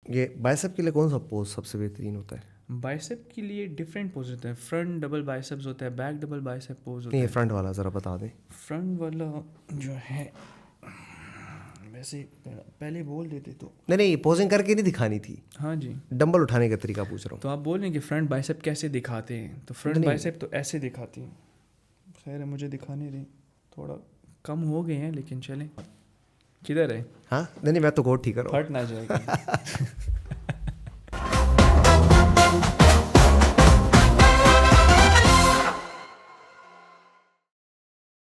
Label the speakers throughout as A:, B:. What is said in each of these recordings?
A: یہ بائسپ کے لیے کون سا پوز سب سے بہترین ہوتا ہے؟
B: بائسپ کے لیے ڈفرینٹ پوز ہوتا ہے. فرنٹ ڈبل بائسپس ہوتا ہے, بیک ڈبل بائسپ پوز ہوتا
A: نہیں،
B: ہے.
A: یہ فرنٹ والا ذرا بتا دیں.
B: فرنٹ والا جو ہے ویسے پہلے بول دیتے تو.
A: نہیں پوزنگ کر کے نہیں دکھانی تھی.
B: ہاں جی,
A: ڈمبل اٹھانے کا طریقہ پوچھ رہا ہوں.
B: تو آپ بول رہے ہیں کہ فرنٹ بائسپ کیسے دکھاتے ہیں, تو فرنٹ بائسپ تو ایسے دکھاتے ہیں. خیر ہے, مجھے دکھانے دیں, تھوڑا کم ہو گئے ہیں لیکن چلیں. کدھر ہے؟
A: ہاں نہیں میں تو گوٹ ٹھیک کر رہا ہوں.
B: پھٹ نہ جائے گا.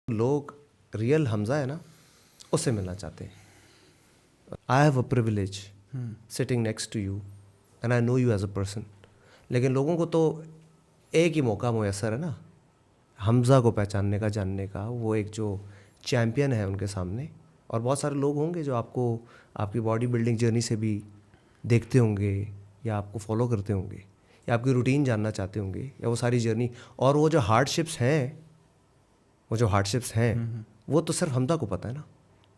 A: لوگ ریئل حمزہ ہے نا اس سے ملنا چاہتے ہیں. I have a privilege sitting next to you and I know you as a person. لیکن لوگوں کو تو ایک ہی موقع میسر ہے نا حمزہ کو پہچاننے کا, جاننے کا. وہ ایک جو چیمپئن ہے ان کے سامنے. اور بہت سارے لوگ ہوں گے جو آپ کو آپ کی باڈی بلڈنگ جرنی سے بھی دیکھتے ہوں گے, یا آپ کو فالو کرتے ہوں گے, یا آپ کی روٹین جاننا چاہتے ہوں گے, یا وہ ساری جرنی. اور وہ جو ہارڈ شپس ہیں وہ تو صرف حمزہ کو پتہ ہے نا.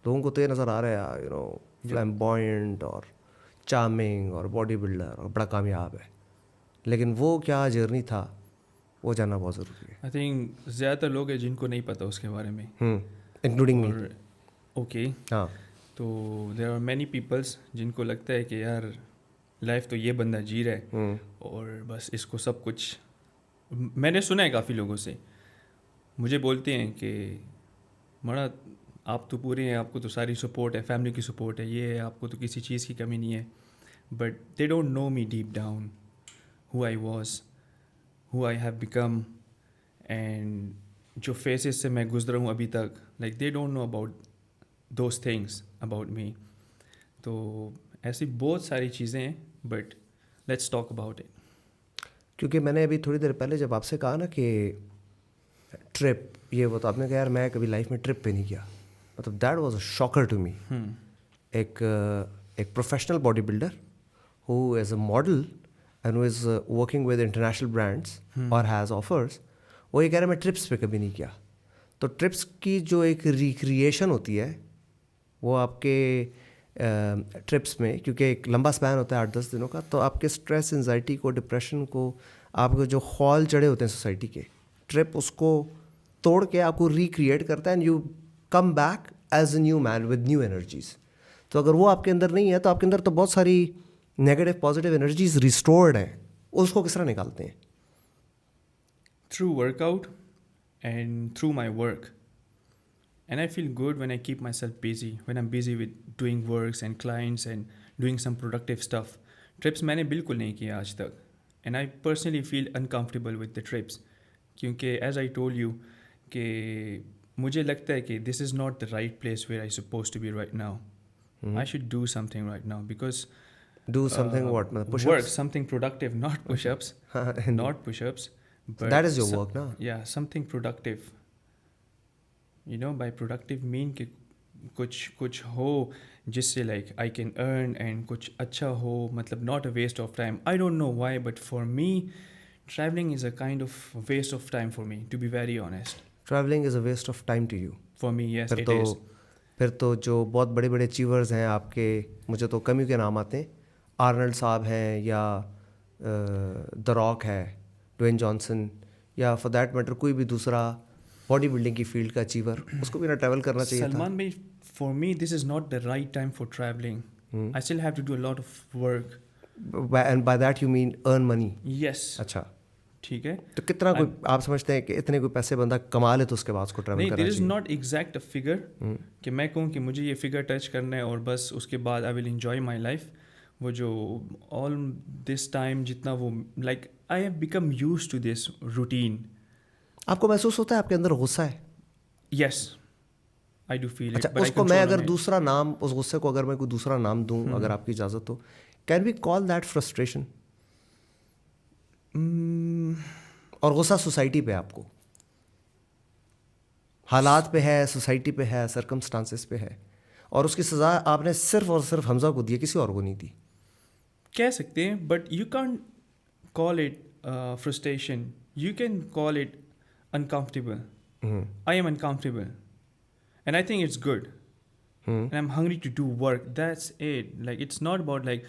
A: لوگوں کو تو یہ نظر آ رہا ہے فلیمبوائنٹ اور چارمنگ اور باڈی بلڈر اور بڑا کامیاب ہے, لیکن وہ کیا جرنی تھا وہ جاننا بہت ضروری ہے.
B: آئی تھنک زیادہ تر لوگ ہیں جن کو نہیں پتہ اس کے بارے میں,
A: انکلوڈنگ می.
B: اوکے,
A: ہاں,
B: تو دیر آر مینی پیپلس جن کو لگتا ہے کہ یار لائف تو یہ بندہ جی رہا ہے اور بس اس کو سب کچھ. میں نے سنا ہے کافی لوگوں سے, مجھے بولتے ہیں کہ مڑا آپ تو پورے ہیں, آپ کو تو ساری سپورٹ ہے, فیملی کی سپورٹ ہے, یہ ہے, آپ کو تو کسی چیز کی کمی نہیں ہے. But they don't know me deep down who I was, who I have become, and جو فیسز سے میں گزرا ہوں ابھی تک, like they don't know about those things about me. تو ایسی بہت ساری چیزیں ہیں, but let's talk about it.
A: کیونکہ میں نے ابھی تھوڑی دیر پہلے جب آپ سے کہا نا کہ ٹرپ یہ وہ, تو آپ نے کہا یار میں کبھی لائف میں ٹرپ پہ نہیں کیا. مطلب that was a shocker to me. ایک پروفیشنل باڈی بلڈر ہو as a model and who is working with international brands اور ہیز آفرس, وہ یہ کہہ رہے ہیں میں ٹرپس پہ کبھی نہیں کیا. تو ٹرپس کی جو ایک ریکریشن ہوتی ہے وہ آپ کے ٹرپس میں, کیونکہ ایک لمبا اسپین ہوتا ہے 8-10 دنوں کا, تو آپ کے اسٹریس, انزائٹی کو, ڈپریشن کو, آپ کے جو خول چڑھے ہوتے ہیں سوسائٹی کے, ٹرپ اس کو توڑ کے آپ کو ریکریٹ کرتا ہے and you come back as a new man with new energies. تو اگر وہ آپ کے اندر نہیں ہے تو آپ کے اندر تو بہت ساری نیگیٹو پازیٹیو انرجیز ریسٹورڈ ہیں, اس کو کس طرح نکالتے ہیں؟
B: Through work out and through my work. And I feel good when I keep myself busy, when I'm busy with doing works and clients and doing some productive stuff. Trips میں نے بالکل نہیں کیا آج تک, and I personally feel uncomfortable with the trips. کیونکہ as I told you کہ مجھے لگتا ہے کہ this is not the right place where I'm supposed to be right now. I should do something right now because
A: Do something what? Push-ups?
B: work, something productive, not push-ups, not push-ups, but
A: That is your work, na?
B: Yeah, something productive. You know, by productive mean کہ کچھ ہو جس سے like I can earn and کچھ اچھا ہو, مطلب not a waste of time. I don't know why but for me traveling is a kind of waste of time for me, to be very honest.
A: Traveling is a waste of time to you.
B: For me yes it is.
A: پھر تو جو بہت بڑے بڑے achievers ہیں آپ کے, مجھے تو کم ہی کے نام آتے ہیں, آرنلڈ صاحب ہیں, یا دا راک ہے, ڈوین جانسن, یا فار دیٹ میٹر کوئی بھی دوسرا باڈی بلڈنگ کی فیلڈ کا اچیور, اس کو بھی نہ ٹریول کرنا چاہیے تھا.
B: Salman bhai, for me this is not the right time for travelling. I still have to do a lot of work.
A: And by that you mean earn money.
B: Yes.
A: اچھا,
B: ٹھیک ہے.
A: تو کتنا کوئی آپ سمجھتے ہیں کہ اتنے کوئی پیسے بندہ کما لے تو اس کے بعد اس کو ٹریول کرنا
B: چاہیے؟
A: چاہیے.
B: There is not exact a figure کہ میں کہوں کہ مجھے یہ فگر ٹچ کرنا ہے اور بس اس کے بعد آئی ول انجوائے مائی لائف. وہ جو آل دس ٹائم جتنا وہ like I have become used to this routine.
A: آپ کو محسوس ہوتا ہے آپ کے اندر غصہ ہے؟
B: یس, آئی ڈو فیل.
A: اچھا, اس کو میں اگر دوسرا نام, اس غصے کو اگر میں کوئی دوسرا نام دوں, اگر آپ کی اجازت ہو, can we call that frustration? اور غصہ سوسائٹی پہ, آپ کو حالات پہ ہے, سوسائٹی پہ ہے, سرکمسٹانسز پہ ہے, اور اس کی سزا آپ نے صرف اور صرف حمزہ کو دی ہے, کسی اور کو نہیں دی.
B: کہہ سکتے ہیں, but you can't call it frustration, you can call it uncomfortable. I am uncomfortable and I think it's good. and I'm hungry to do work. That's it. Like it's not about like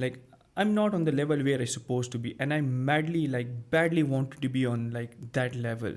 B: Like I'm not on the level where I'm supposed to be, and I badly wanted to be on like that level.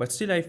B: but still I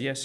B: Yes.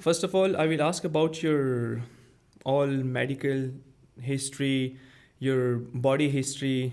B: First of all, I will ask about your all medical history, your body history,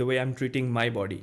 B: the way I'm treating my body.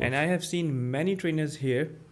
B: And I have seen many trainers here.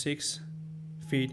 B: 6 feet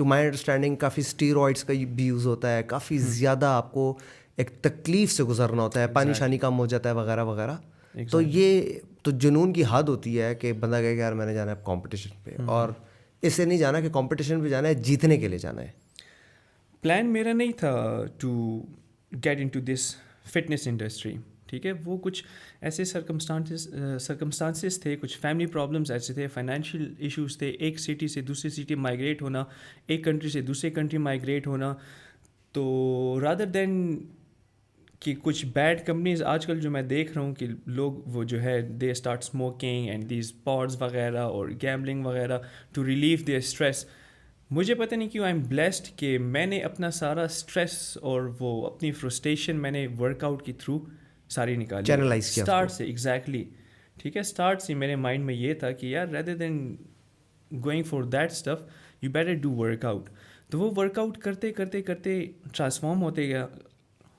A: to my understanding کافی steroids کا بھی use ہوتا ہے, کافی زیادہ آپ کو ایک تکلیف سے گزرنا ہوتا ہے, پانی شانی کم ہو جاتا ہے وغیرہ وغیرہ. تو یہ تو جنون کی حد ہوتی ہے کہ بندہ کہے کہ یار میں نے جانا ہے کمپٹیشن پہ, اور اس سے نہیں جانا کہ کمپٹیشن پہ جانا ہے, جیتنے کے لیے جانا ہے.
B: پلان میرا نہیں تھا to get in to this fitness industry, ٹھیک ہے. وہ کچھ ایسے سرکمسٹانسز تھے, کچھ فیملی پرابلمس ایسے تھے, فائنینشیل ایشوز تھے, ایک سٹی سے دوسری سٹی مائگریٹ ہونا, ایک کنٹری سے دوسرے کنٹری مائگریٹ ہونا. تو رادر دین کہ کچھ بیڈ کمپنیز آج کل جو میں دیکھ رہا ہوں کہ لوگ وہ جو ہے they start smoking and these pods وغیرہ اور گیمبلنگ وغیرہ ٹو ریلیو دیئر اسٹریس. مجھے پتہ نہیں کیوں آئی ایم بلیسڈ کہ میں نے اپنا سارا اسٹریس اور وہ اپنی فرسٹریشن میں نے ورک آؤٹ کے تھرو ساری نکالی,
A: چینلائز کیا
B: اسٹارٹ سے. ایگزیکٹلی, ٹھیک ہے. اسٹارٹ سے میرے مائنڈ میں یہ تھا کہ یار rather than going for that stuff you better do work out. تو وہ ورک آؤٹ کرتے کرتے کرتے ٹرانسفارم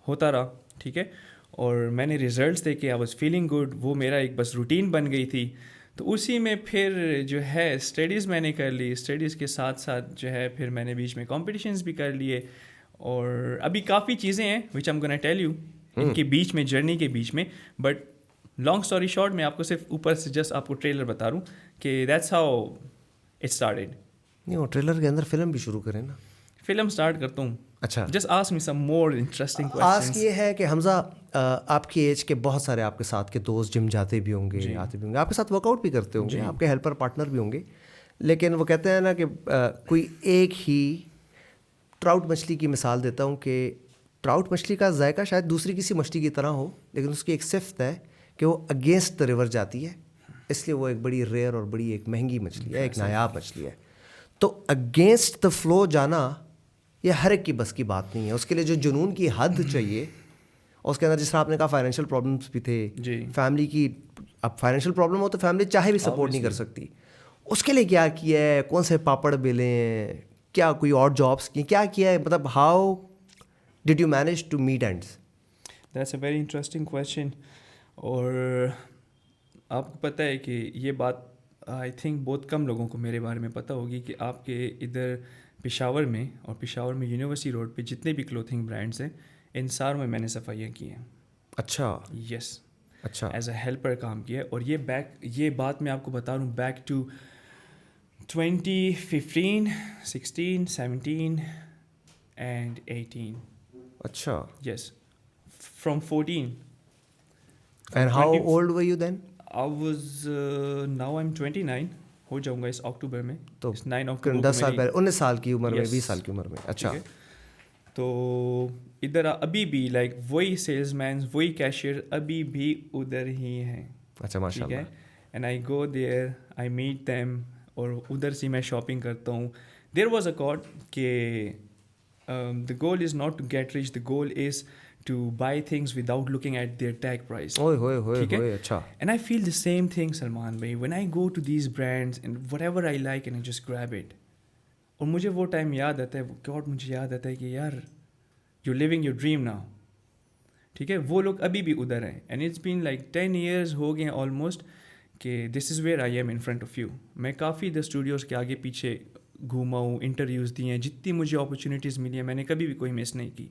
B: ہوتا رہا, ٹھیک ہے. اور میں نے ریزلٹس دیکھے, آئی واز فیلنگ گڈ. وہ میرا ایک بس روٹین بن گئی تھی. تو اسی میں پھر جو ہے اسٹڈیز میں نے کر لی, اسٹڈیز کے ساتھ ساتھ جو ہے پھر میں نے بیچ میں کمپٹیشنز بھی کر لیے. اور ابھی کافی چیزیں ہیں which am gonna tell you ان کے بیچ میں, جرنی کے بیچ میں. بٹ لانگ اسٹوری شارٹ میں آپ کو صرف اوپر سے جسٹ آپ کو ٹریلر بتا رہا ہوں کہ دیٹس ہاؤ اٹ اسٹارٹیڈ.
A: نہیں, وہ ٹریلر کے اندر فلم بھی شروع کریں نا.
B: فلم اسٹارٹ کرتا ہوں.
A: اچھا,
B: جسٹ آسک می سم مور انٹرسٹنگ
A: آسک
B: کوسچنز.
A: یہ ہے کہ حمزہ آپ کی ایج کے بہت سارے آپ کے ساتھ کے دوست جم جاتے بھی ہوں گے, آتے بھی ہوں گے, آپ کے ساتھ ورک آؤٹ بھی کرتے ہوں گے, آپ کے ہیلپر پارٹنر بھی ہوں گے. لیکن وہ کہتے ہیں نا کہ کوئی ایک ہی ٹراؤٹ مچھلی کی مثال دیتا ہوں کہ ٹراؤٹ مچھلی کا ذائقہ شاید دوسری کسی مچھلی کی طرح ہو, لیکن اس کی ایک صفت ہے کہ وہ اگینسٹ دا ریور جاتی ہے, اس لیے وہ ایک بڑی ریئر اور بڑی ایک مہنگی مچھلی ہے, ایک نایاب مچھلی ہے. تو اگینسٹ دا فلو جانا یہ ہر ایک کی بس کی بات نہیں ہے. اس کے لیے جو جنون کی حد چاہیے, اور اس کے اندر جس طرح آپ نے کہا فائنینشیل پرابلمس بھی تھے, فیملی کی, اب فائنینشیل پرابلم ہو تو فیملی چاہے بھی سپورٹ نہیں کر سکتی. اس کے لیے کیا کیا ہے, کون سے پاپڑ بیلے ہیں, کیا کوئی اور جابس کی, کیا کیا ہے, مطلب how did you manage to meet ends?
B: That's a very interesting question. اور آپ کو پتہ ہے کہ یہ بات آئی تھنک بہت کم لوگوں کو میرے بارے میں پتہ ہوگی کہ آپ کے ادھر پشاور میں, اور پشاور میں یونیورسٹی روڈ پہ جتنے بھی کلوتھنگ برانڈس ہیں ان ساروں میں نے صفائیاں کی ہیں.
A: اچھا,
B: یس,
A: اچھا,
B: ایز اے ہیلپر کام کیا ہے. اور یہ بات میں آپ کو بتا رہا ہوں بیک ٹو 2015, 16, 17 اینڈ 18.
A: اچھا,
B: yes, from 14.
A: And how old were you then?
B: I was now I'm 29 ہو جاؤں گا اس اکتوبر میں.
A: تو
B: 9 اکتوبر
A: 10 سال پہلے, 19 سال کی عمر میں, 20 سال کی عمر میں. اچھا,
B: تو ادھر ابھی بھی لائک وہی سیلس مینس, وہی کیشیئر ابھی بھی ادھر ہی ہیں.
A: اچھا, ماشاء اللہ.
B: And I go there, I met them, اور ادھر سے میں شاپنگ کرتا ہوں. دیر واز اے کاٹ کہ the goal is not to get rich, the goal is to buy things without looking at their tag price.
A: ٹھیک ہے, اچھا.
B: And I feel the same thing, Salman bhai, when I go to these brands and whatever I like and I just grab it. اور مجھے وہ time یاد آتا ہے, God مجھے یاد آتا ہے کہ یار you're living your dream now. ٹھیک ہے, وہ لوگ ابھی بھی ادھر ہیں. And it's been like 10 years ہو گئے almost کہ this is where I am in front of you. میں کافی دا اسٹوڈیوز کے آگے پیچھے گھوما ہوں, انٹرویوز دیے ہیں, جتنی مجھے اپرچونیٹیز ملی ہیں میں نے کبھی بھی کوئی مس نہیں کی.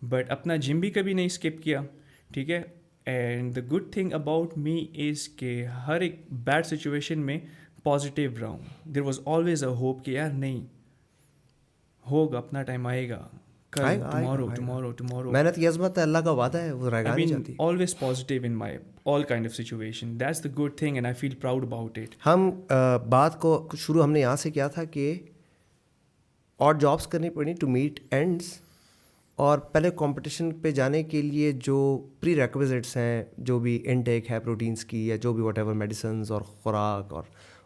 B: بٹ اپنا جم بھی کبھی نہیں اسکپ کیا, ٹھیک ہے. And the good thing about me is کہ ہر ایک بیڈ سچویشن میں پازیٹیو رہا ہوں. There was always a hope کہ یار نہیں ہوگا, اپنا ٹائم آئے گا, کل, ٹمارو.
A: محنت کی عظمت ہے, اللہ کا وعدہ ہے, وہ رہا نہیں جاتی.
B: Always positive in my all kind of situation. That's the good thing and I feel proud about it.
A: ہم بات کو شروع ہم نے یہاں سے کیا تھا کہ اور جابس کرنی پڑی ٹو میٹ اینڈس, اور پہلے کمپٹیشن پہ جانے کے لیے جو پری ریکویزٹس ہیں, جو بھی انٹیک ہے پروٹینس کی یا جو بھی واٹ ایور میڈیسنز اور خوراک اور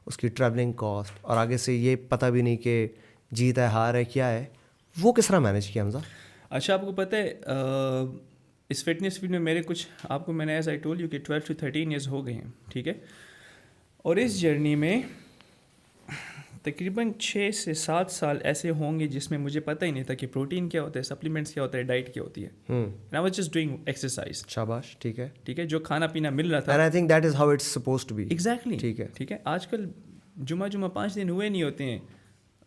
A: اس کی ٹریولنگ کاسٹ, اور آگے سے یہ پتہ بھی نہیں کہ جیت ہے ہار ہے کیا ہے, وہ کس طرح مینیج کیا حمزہ؟
B: اچھا, آپ کو پتہ ہے اس فٹنس فیلڈ میں میرے کچھ, آپ کو میں نے ایز آئی ٹول یو کہ 12 to 13 ایئرز ہو گئے ہیں, ٹھیک ہے. اور اس جرنی میں تقریباً 6 سے 7 سال ایسے ہوں گے جس میں مجھے پتہ ہی نہیں تھا کہ پروٹین کیا ہوتا ہے, سپلیمنٹس کیا ہوتا ہے, ڈائٹ کیا ہوتی ہے. I was just doing exercise.
A: شاباش, ٹھیک ہے,
B: ٹھیک ہے, جو کھانا پینا مل رہا تھا.
A: and I think that is how it's supposed to be.
B: Exactly.
A: ٹھیک ہے,
B: ٹھیک ہے. آج کل جمعہ 5 دن ہوئے نہیں ہوتے ہیں,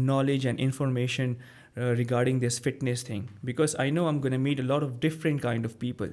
B: knowledge and information regarding this fitness thing, because I know I'm going to meet a lot of different kind of people.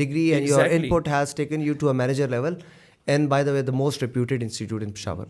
A: degree and your
B: exactly.
A: input has taken you to a manager level, and by the way the most reputed institute in Peshawar।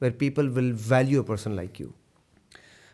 A: where people will value a person like you?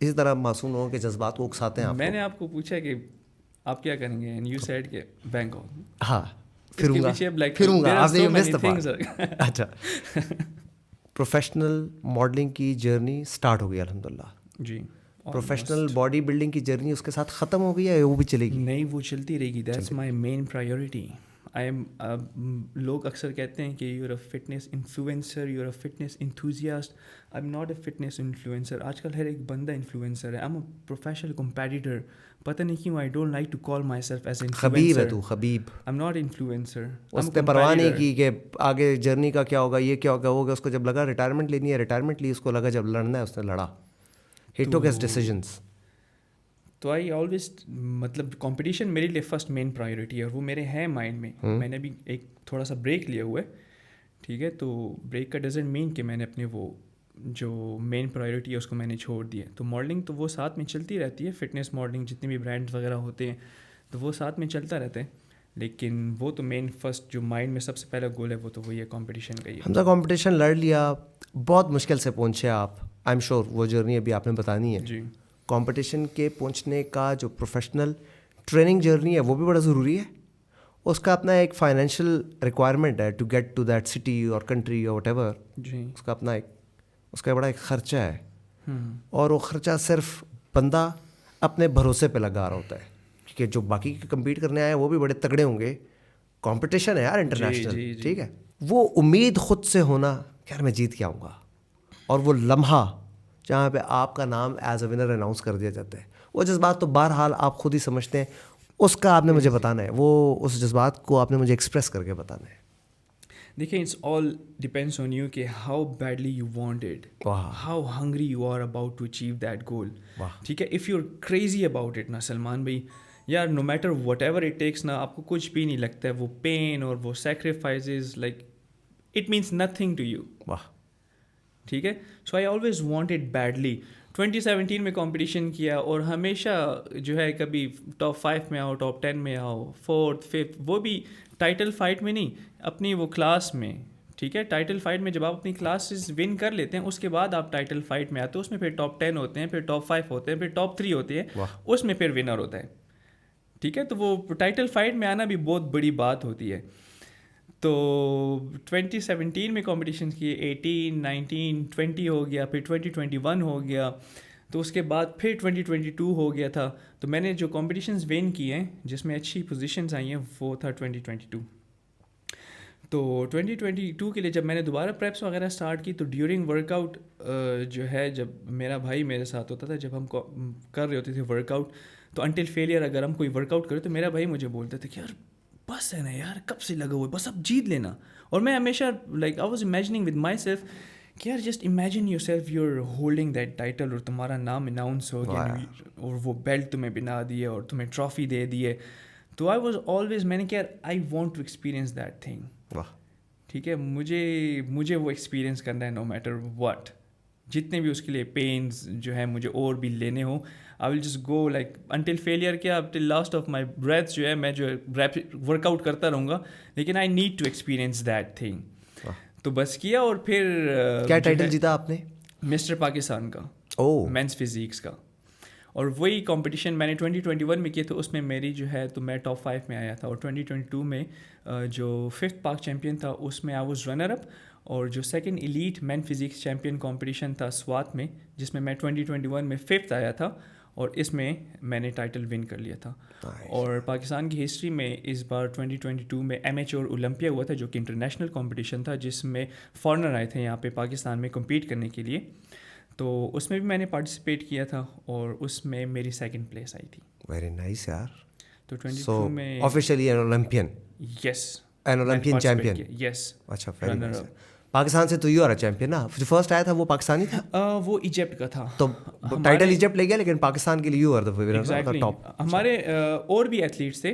A: اسی طرح معصوم لوگوں کے جذبات کو اکساتے ہیں آپ.
B: میں نے آپ کو پوچھا کہ آپ کیا کریں گے اینڈ یو سیڈ کہ بینکاک.
A: ہاں پھروں گا آپ نے یہ مس اچھا. پروفیشنل ماڈلنگ کی جرنی اسٹارٹ ہو گئی الحمد للہ.
B: جی.
A: پروفیشنل باڈی بلڈنگ کی جرنی اس کے ساتھ ختم ہو گئی ہے, وہ بھی چلے گی؟
B: نہیں, وہ چلتی رہے گی. That's my main priority. لوگ اکثر کہتے ہیں کہ you are a fitness influencer, you are a fitness enthusiast. I am not a fitness influencer. آج کل ہر ایک بندہ انفلوئنسر ہے. I am a professional competitor. پتہ نہیں کیوں I don't like to call myself as an
A: Khabib ہے تو, Khabib.
B: I am not influencer.
A: اس نے پرواہ نہیں کی کہ آگے جرنی کا کیا ہوگا, یہ کیا ہوگا, وہ. اس کو جب لگا ریٹائرمنٹ لینی ہے ریٹائرمنٹ لی, اس کو لگا جب لڑنا ہے اس نے لڑا. ہی ٹوک ہز ڈیسیژنس.
B: تو آئی آلویز مطلب کمپٹیشن میرے لیے فرسٹ مین پرائیورٹی ہے, اور وہ میرے ہے مائنڈ میں. میں نے بھی ایک تھوڑا سا بریک لیا ہوا ہے, ٹھیک ہے. تو بریک کا ڈزنٹ مین کہ میں نے اپنے وہ جو مین پرائیورٹی ہے اس کو میں نے چھوڑ دیا. تو ماڈلنگ تو وہ ساتھ میں چلتی رہتی ہے, فٹنس ماڈلنگ جتنے بھی برانڈس وغیرہ ہوتے ہیں تو وہ ساتھ میں چلتا رہتا ہے. لیکن وہ تو مین فرسٹ جو مائنڈ میں سب سے پہلا گول ہے وہ تو وہی ہے کمپٹیشن کا ہی.
A: حمزہ کمپٹیشن لڑ لیا, بہت مشکل سے پہنچے آپ. آئی ایم شیور وہ جرنی ابھی آپ نے بتانی ہے.
B: جی.
A: کمپٹیشن کے پہنچنے کا جو پروفیشنل ٹریننگ جرنی ہے وہ بھی بڑا ضروری ہے. اس کا اپنا ایک فائنینشیل ریکوائرمنٹ ہے to get to that city اور کنٹری اور واٹ ایور.
B: جی.
A: اس کا اپنا ایک اس کا بڑا ایک خرچہ ہے, اور وہ خرچہ صرف بندہ اپنے بھروسے پہ لگا رہا ہوتا ہے, کیونکہ جو باقی کمپیٹ کرنے آئے ہیں وہ بھی بڑے تگڑے ہوں گے. کمپٹیشن ہے یار انٹرنیشنل, ٹھیک ہے. وہ امید خود سے ہونا کہ یار میں جیت کے آؤں گا, اور وہ لمحہ جہاں پہ آپ کا نام ایز اے ونر اناؤنس کر دیا جاتا ہے, وہ جذبات تو بہرحال آپ خود ہی سمجھتے ہیں. اس کا آپ نے مجھے بتانا ہے, وہ اس جذبات کو آپ نے مجھے ایکسپریس کر کے بتانا ہے.
B: دیکھیں, it's all depends on you کہ how badly you want it, how hungry you are about to achieve that goal. ٹھیک ہے. If you are crazy about it نا سلمان بھائی, یار no matter whatever it takes نا, آپ کو کچھ بھی نہیں لگتا ہے. وہ پین اور وہ sacrifices like it means nothing to you. ٹھیک ہے. So I always want it badly. 2017 میں کمپٹیشن کیا, اور ہمیشہ جو ہے کبھی ٹاپ 5 میں آؤ, ٹاپ 10 میں آؤ, 4th 5th, وہ بھی ٹائٹل فائٹ میں نہیں, اپنی وہ کلاس میں. ٹھیک ہے. ٹائٹل فائٹ میں جب آپ اپنی کلاسز ون کر لیتے ہیں اس کے بعد آپ ٹائٹل فائٹ میں آتے ہیں, اس میں پھر ٹاپ 10 ہوتے ہیں, پھر ٹاپ 5 ہوتے ہیں, پھر ٹاپ 3 ہوتے ہیں, اس میں پھر ونر ہوتا ہے. ٹھیک ہے. تو وہ ٹائٹل فائٹ میں آنا بھی بہت بڑی بات ہوتی ہے. تو 2017 میں کمپٹیشن کیے, 18, 19, 20 ہو گیا, پھر 2021 ہو گیا, تو اس کے بعد پھر 2022 ہو گیا تھا. تو میں نے جو کمپٹیشنز ون کیے ہیں جس میں اچھی پوزیشنز آئی ہیں وہ تھا 2022. تو 2022 کے لیے جب میں نے دوبارہ پریپس وغیرہ اسٹارٹ کی, تو ڈیورنگ ورک آؤٹ جو ہے, جب میرا بھائی میرے ساتھ ہوتا تھا, جب ہم کر رہے ہوتے تھے ورک آؤٹ, تو انٹل فیلئر اگر ہم کوئی ورک آؤٹ کرے تو میرا بھائی مجھے بولتا تھا کہ یار بس ہے نا یار, کب سے لگا ہوا ہے, بس اب جیت لینا. اور میں ہمیشہ like I was imagining with myself کہ یار just imagine yourself you are holding that title, اور تمہارا نام اناؤنس ہو گیا, اور وہ بیلٹ تمہیں بنا دیے اور تمہیں ٹرافی دے دیے. تو آئی واز آلویز, میں نے کہا I want to experience that thing. ٹھیک ہے. مجھے وہ ایکسپیرینس کرنا ہے, نو میٹر واٹ, جتنے بھی اس کے لیے پینز جو ہے مجھے اور بھی لینے ہوں. I will just go like until failure, کیا till last of my breath جو ہے میں جو ورک آؤٹ کرتا رہوں گا, لیکن I need to experience that thing. تو بس کیا, اور پھر
A: کیا ٹائٹل جیتا آپ نے؟
B: مسٹر پاکستان کا, مینس فزیکس کا. اور وہی کمپٹیشن میں نے 2021 میں کیے تھے, اس میں میری جو ہے تو میں ٹاپ 5 میں آیا تھا. اور 2022 میں جو 5th پاک چیمپئن تھا اس میں آئی واز رنر اپ. اور جو سیکنڈ ایلیٹ مین فزیکس چیمپئن کمپٹیشن تھا سوات میں, جس میں 2021 میں 5th آیا تھا, اور اس میں میں نے ٹائٹل ون کر لیا تھا. اور پاکستان کی ہسٹری میں اس بار 2022 میں ایمیچور اولمپیا ہوا تھا, جو کہ انٹرنیشنل کمپٹیشن تھا, جس میں فارنر آئے تھے یہاں پہ پاکستان میں کمپیٹ کرنے کے لیے. تو اس میں بھی میں نے پارٹیسپیٹ کیا تھا, اور اس میں میری 2nd پلیس آئی تھی.
A: ویری نائس یار.
B: تو 22 میں
A: آفیشیلی این اولمپین.
B: یس,
A: این اولمپین چیمپئن.
B: یس.
A: اچھا, ویری نائس. پاکستان سے تو یو آر چیمپئن نا, جو فرسٹ آیا تھا وہ پاکستانی تھا.
B: وہ ایجپٹ کا تھا.
A: تو ٹائٹل ایجپٹ لے گیا, لیکن پاکستان کے لیے you are the
B: exactly.
A: Top.
B: ہمارے اور بھی ایتھلیٹس تھے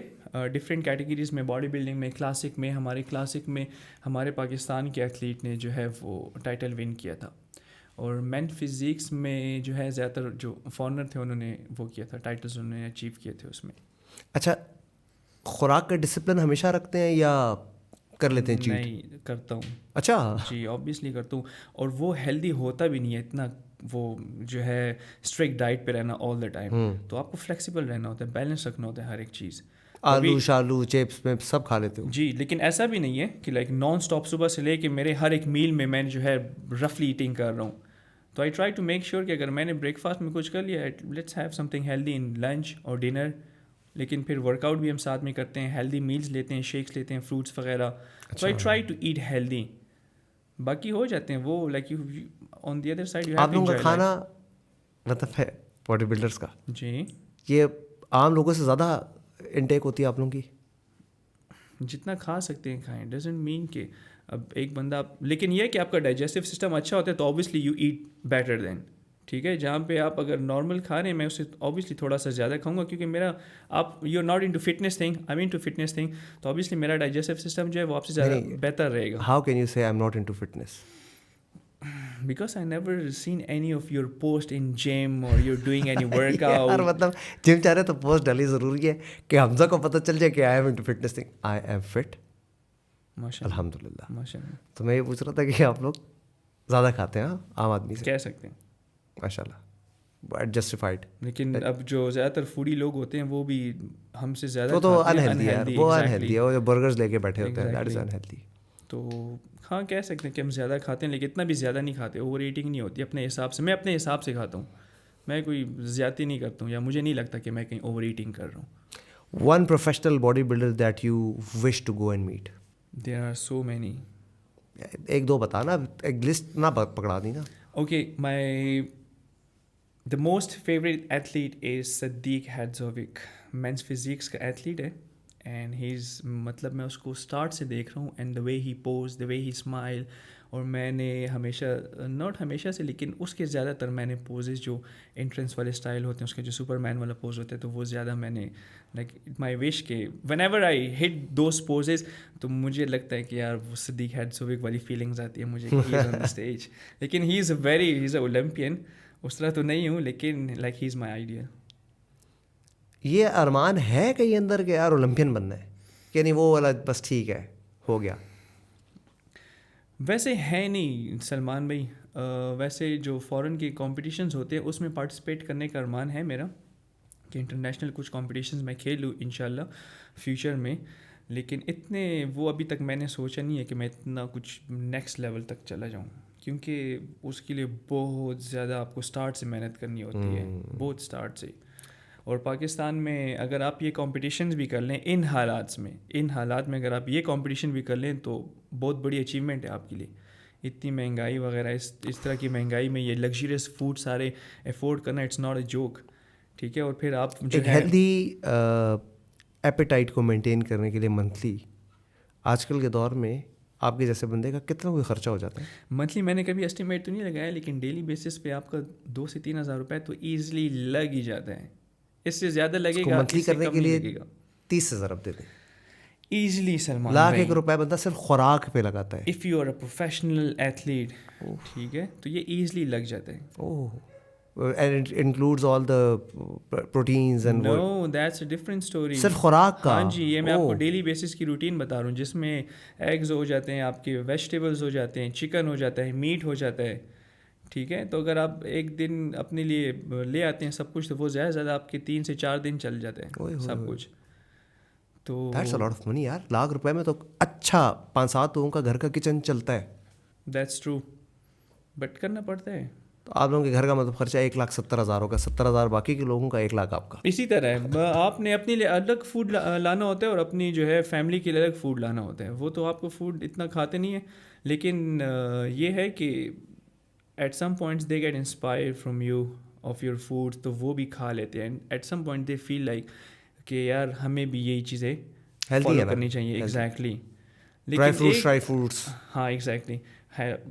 B: ڈفرینٹ کیٹیگریز میں, باڈی بلڈنگ میں, کلاسک میں. ہمارے کلاسک میں ہمارے پاکستان کے ایتھلیٹ نے جو ہے وہ ٹائٹل ون کیا تھا. اور مین فزیکس میں جو ہے زیادہ تر جو فارنر تھے انہوں نے وہ کیا تھا, ٹائٹلز انہوں نے اچیو کیے تھے اس میں.
A: اچھا, خوراک کا ڈسپلن ہمیشہ رکھتے ہیں یا کر لیتے ہیں چیٹ؟
B: نہیں کرتا ہوں.
A: اچھا.
B: جی, آبویسلی کرتا ہوں. اور وہ ہیلدی ہوتا بھی نہیں ہے اتنا, وہ جو ہے اسٹرکٹ ڈائٹ پہ رہنا آل دا ٹائم. تو آپ کو فلیکسیبل رہنا ہوتا ہے, بیلنس رکھنا ہوتا ہے ہر ایک چیز.
A: آلو شالو چپس میں سب کھا لیتے ہو
B: جی, لیکن ایسا بھی نہیں ہے کہ لائک نان اسٹاپ صبح سے لے کے میرے ہر ایک میل میں جو ہے رفلی ایٹنگ کر رہا ہوں. تو I try to make sure کہ اگر میں نے بریک فاسٹ میں کچھ کر لیا, let's have some thing healthy in lunch اور ڈنر. لیکن پھر ورک آؤٹ بھی ہم ساتھ میں کرتے ہیں, ہیلدی میلز لیتے ہیں, شیکس لیتے ہیں, فروٹس وغیرہ. So I try to eat healthy. باقی ہو جاتے ہیں وہ like on the other side.
A: آپ لوگوں کا کھانا مطلب ہے باڈی بلڈرس کا,
B: جی
A: یہ عام لوگوں سے زیادہ انٹیک ہوتی ہے آپ لوگوں کی؟
B: جتنا کھا سکتے ہیں کھائیں, ڈزنٹ مین کہ اب ایک بندہ, لیکن یہ کہ آپ کا ڈائجسٹو سسٹم اچھا ہوتا ہے تو obviously you eat better then. ٹھیک ہے, جہاں پہ آپ اگر نارمل کھا رہے ہیں میں اس سے اوبیسلی تھوڑا سا زیادہ کھاؤں گا, کیونکہ میرا آپ you are not into fitness thing, I mean to fitness thing. تو اوبیسلی میرا ڈائجسٹو سسٹم جو ہے وہ آپ سے زیادہ بہتر رہے گا.
A: ہاؤ کین یو سے I am not into fitness?
B: Because I never seen any of your post in gym or you're doing any workout.
A: یار مطلب جم چاہ رہے تو پوسٹ ڈالی ضروری ہے کہ حمزہ کو پتہ چل جائے کہ I am into fitness thing. I am fit الحمد للہ.
B: ماشاء اللہ.
A: تو میں یہ پوچھ رہا تھا کہ آپ لوگ زیادہ کھاتے ہیں عام آدمی سے؟
B: کہہ سکتے ہیں
A: ماشاء اللہ, جسٹیفائڈ.
B: لیکن اب جو زیادہ تر فوڈی لوگ ہوتے ہیں وہ بھی ہم سے زیادہ
A: وہ تو انہیلدی ہے, وہ انہیلدی ہے, وہ جو برگرز لے کے بیٹھے ہوتے ہیں, دیٹ از انہیلدی.
B: تو ہاں کہہ سکتے ہیں کہ ہم زیادہ کھاتے ہیں, لیکن اتنا بھی زیادہ نہیں کھاتے. اوور ایٹنگ نہیں ہوتی اپنے حساب سے. میں اپنے حساب سے کھاتا ہوں, میں کوئی زیادتی نہیں کرتا ہوں, یا مجھے نہیں لگتا کہ میں کہیں اوور ایٹنگ کر رہا ہوں.
A: One professional body builder that you wish to go and meet?
B: There are so many.
A: ایک دو بتانا, ایک لسٹ نہ پکڑا دی نا.
B: Okay, my the most favourite athlete is Sadik Hadzovic. Men's physique کا ایتھلیٹ ہے, اینڈ ہی از مطلب میں اس کو اسٹارٹ سے دیکھ رہا ہوں, and the way he pose, the way he smile. اور میں نے ہمیشہ, ناٹ ہمیشہ سے, لیکن اس کے زیادہ تر میں نے پوزز جو انٹرنس والے اسٹائل ہوتے ہیں, اس کے جو سپر مین والا پوز ہوتا ہے, تو وہ زیادہ میں نے لائک مائی وش کہ when ever I hit those poses تو مجھے لگتا ہے کہ یار وہ صدیق ہیڈزووک والی فیلنگز آتی ہے مجھے کہ ہی از آن دا اسٹیج. لیکن ہی از اے اولمپئن, اس طرح تو نہیں ہوں, لیکن like he is my ideal.
A: یہ ارمان ہے کہیں اندر کہ یار اولمپئن بننا ہے, کہ نہیں وہ والا بس ٹھیک ہے ہو گیا؟
B: ویسے ہے نہیں سلمان بھائی. ویسے جو فورن کے کمپٹیشنز ہوتے ہیں اس میں پارٹیسپیٹ کرنے کا ارمان ہے میرا, کہ انٹرنیشنل کچھ کمپٹیشنز میں کھیلوں انشاءاللہ فیوچر میں. لیکن اتنے وہ ابھی تک میں نے سوچا نہیں ہے کہ میں اتنا کچھ نیکسٹ لیول تک چلا جاؤں, کیونکہ اس کے لیے بہت زیادہ آپ کو اسٹارٹ سے محنت کرنی ہوتی ہے, بہت اسٹارٹ سے. اور پاکستان میں اگر آپ یہ کمپٹیشنز بھی کر لیں ان حالات میں اگر آپ یہ کمپٹیشن بھی کر لیں تو بہت بڑی اچیومنٹ ہے آپ کے لیے. اتنی مہنگائی وغیرہ, اس طرح کی مہنگائی میں یہ لگژریس فوڈ سارے افورڈ کرنا, اٹس ناٹ اے جوک. ٹھیک ہے, اور پھر آپ
A: ایک ہیلدی ایپیٹائٹ کو مینٹین کرنے کے لیے منتھلی آج کل کے دور میں آپ کے جیسے بندے کا کتنا کوئی خرچہ ہو جاتا ہے؟
B: منتھلی میں نے کبھی اسٹیمیٹ تو نہیں لگایا, لیکن ڈیلی بیسس پہ آپ کا 2,000 سے 3,000 روپے تو ایزلی لگ ہی جاتا ہے. اس سے زیادہ لگے گا,
A: منتھلی کرنے کے لیے 30 سے ضرب دے دیں
B: ایزلی. سلمان
A: لاکھ ایک روپے بندہ صرف خوراک پہ لگاتا ہے.
B: If you are a professional athlete, ٹھیک ہے, تو یہ ایزلی لگ جاتا ہے.
A: اوہ, and it includes all the proteins and
B: no that's a different story.
A: صرف خوراک کا.
B: ہاں جی, یہ میں آپ کو ڈیلی بیسس کی روٹین بتا رہا ہوں, جس میں ایگز ہو جاتے ہیں, آپ کے ویجیٹیبلز ہو جاتے ہیں, چکن ہو جاتا ہے, میٹ ہو جاتا ہے. ٹھیک ہے, تو اگر آپ ایک دن اپنے لیے لے آتے ہیں سب کچھ, تو وہ زیادہ زیادہ آپ کے 3 سے 4 دن چل جاتے ہیں سب کچھ. تو
A: that's a lot of money یار. لاکھ روپے میں تو اچھا 5-7 لوگوں کا گھر کا کچن چلتا ہے.
B: دیٹس ٹرو, بٹ کرنا پڑتا ہے.
A: تو آپ لوگوں کے گھر کا مطلب خرچہ 1,70,000 ہوگا, 70,000 باقی کے لوگوں کا, 1,00,000 آپ کا.
B: اسی طرح ہے, آپ نے اپنے لیے الگ فوڈ لانا ہوتا ہے اور اپنی جو ہے فیملی کے لیے الگ فوڈ لانا ہوتا ہے. وہ تو آپ کو فوڈ اتنا کھاتے نہیں ہیں, لیکن یہ ہے کہ at some points they get inspire from you of your food, تو وہ بھی کھا لیتے ہیں. At some point they feel like کہ یار ہمیں بھی یہی چیزیں فالو کرنی چاہیے. Exactly,
A: dry fruits.
B: ہاں ایگزیکٹلی,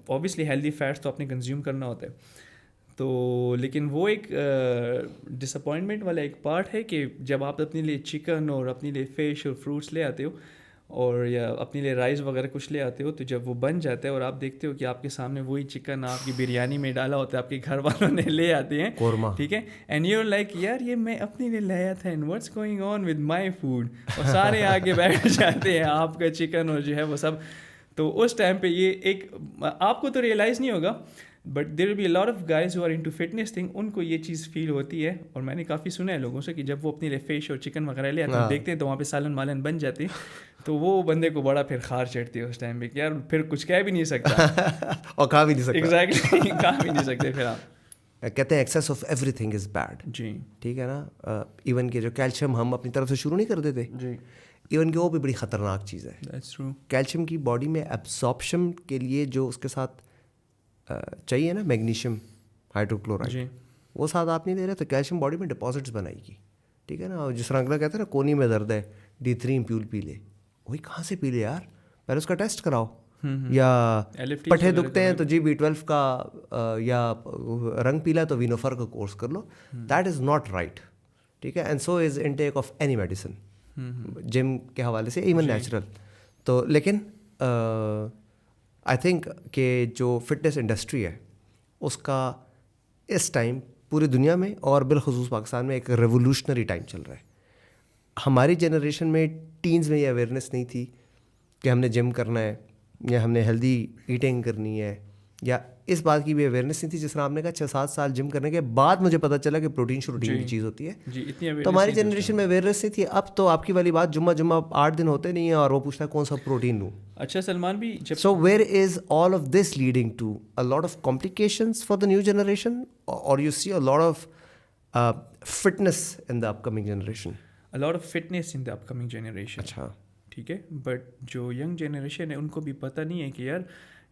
B: اوبیسلی ہیلدی فیٹس تو آپ نے کنزیوم کرنا ہوتا ہے. تو لیکن وہ ایک ڈس اپوائنٹمنٹ والا ایک پارٹ ہے کہ جب آپ اپنے لیے چکن اور اپنے لیے فش اور فروٹس لے آتے ہو, اور یا اپنے لیے رائس وغیرہ کچھ لے آتے ہو, تو جب وہ بن جاتا ہے اور آپ دیکھتے ہو کہ آپ کے سامنے وہی چکن آپ کی بریانی میں ڈالا ہوتا ہے, آپ کے گھر والوں نے لے آتے ہیں
A: قورمہ,
B: ٹھیک ہے, اینڈ یو آر لائک یار یہ میں اپنے لیے لایا تھا, and what's going on with my food, اور سارے آگے بیٹھ جاتے ہیں آپ کا چکن اور جو ہے وہ سب. تو اس ٹائم پہ یہ ایک آپ کو تو ریئلائز نہیں ہوگا, but there will be lot of guys who are into fitness thing, ان کو یہ چیز فیل ہوتی ہے. اور میں نے کافی سنا ہے لوگوں سے کہ جب وہ اپنے لیے فش اور چکن وغیرہ لے آتے ہیں دیکھتے ہیں تو وہاں پہ سالن مالن بن جاتے ہیں, تو وہ بندے کو بڑا پھر خار چڑھتی ہے اس ٹائم پہ کہ یار پھر کچھ کہہ بھی نہیں سکتا
A: اور کھا بھی نہیں سکتا.
B: ایگزیکٹلی کہا بھی نہیں سکتے پھر آپ.
A: کہتے ہیں excess of everything is bad.
B: جی
A: ٹھیک ہے نا. ایون کہ جو کیلشیم ہم اپنی طرف سے شروع نہیں کر دیتے,
B: جی
A: ایون کہ وہ بھی بڑی خطرناک چیز ہے.
B: That's true.
A: کیلشیم کی باڈی میں ایبزارپشن کے لیے جو اس کے ساتھ چاہیے نا, میگنیشیم ہائیڈرو کلورائڈ,
B: جی
A: وہ ساتھ آپ نہیں دے رہے تو کیلشیم باڈی میں ڈپازٹس بنائے گی. ٹھیک ہے نا. اور جس طرح اگلا کہتے ہیں نا کونی میں درد ہے, D3 امپیول پی لے, وہی کہاں سے پی لے یار, پہلے اس کا ٹیسٹ کراؤ. یا پٹھے دکھتے ہیں تو B12 کا یا رنگ پیلا تو وینوفر کا کورس کر لو. That is not right. ٹھیک ہے. And so is intake of any medicine gym کے حوالے سے, ایون نیچرل. تو لیکن آئی تھنک کہ جو فٹنس انڈسٹری ہے اس کا اس ٹائم پوری دنیا میں اور بالخصوص پاکستان میں ایک ریولیوشنری ٹائم چل رہا ہے. ہماری جنریشن میں ٹینز میں یہ اویئرنیس نہیں تھی کہ ہم نے جم کرنا ہے یا ہم نے ہیلدی ایٹنگ کرنی ہے, یا اس بات کی بھی اویئرنیس نہیں تھی. جس طرح آپ نے کہا 6-7 سال جم کرنے کے بعد مجھے پتہ چلا کہ پروٹین شروٹین کی چیز ہوتی ہے. تو ہماری جنریشن میں اویئرنیس نہیں تھی. اب تو آپ کی والی بات جمعہ 8 دن ہوتے نہیں ہیں اور وہ پوچھتا ہے کون سا پروٹین لوں.
B: اچھا سلمان بھی
A: so where is all of this leading to a lot of complications for the new generation, اور you see a lot of fitness in the upcoming generation.
B: a lot of fitness in the upcoming generation.
A: اچھا
B: ٹھیک ہے. But جو young generation ہے ان کو بھی پتہ نہیں ہے کہ یار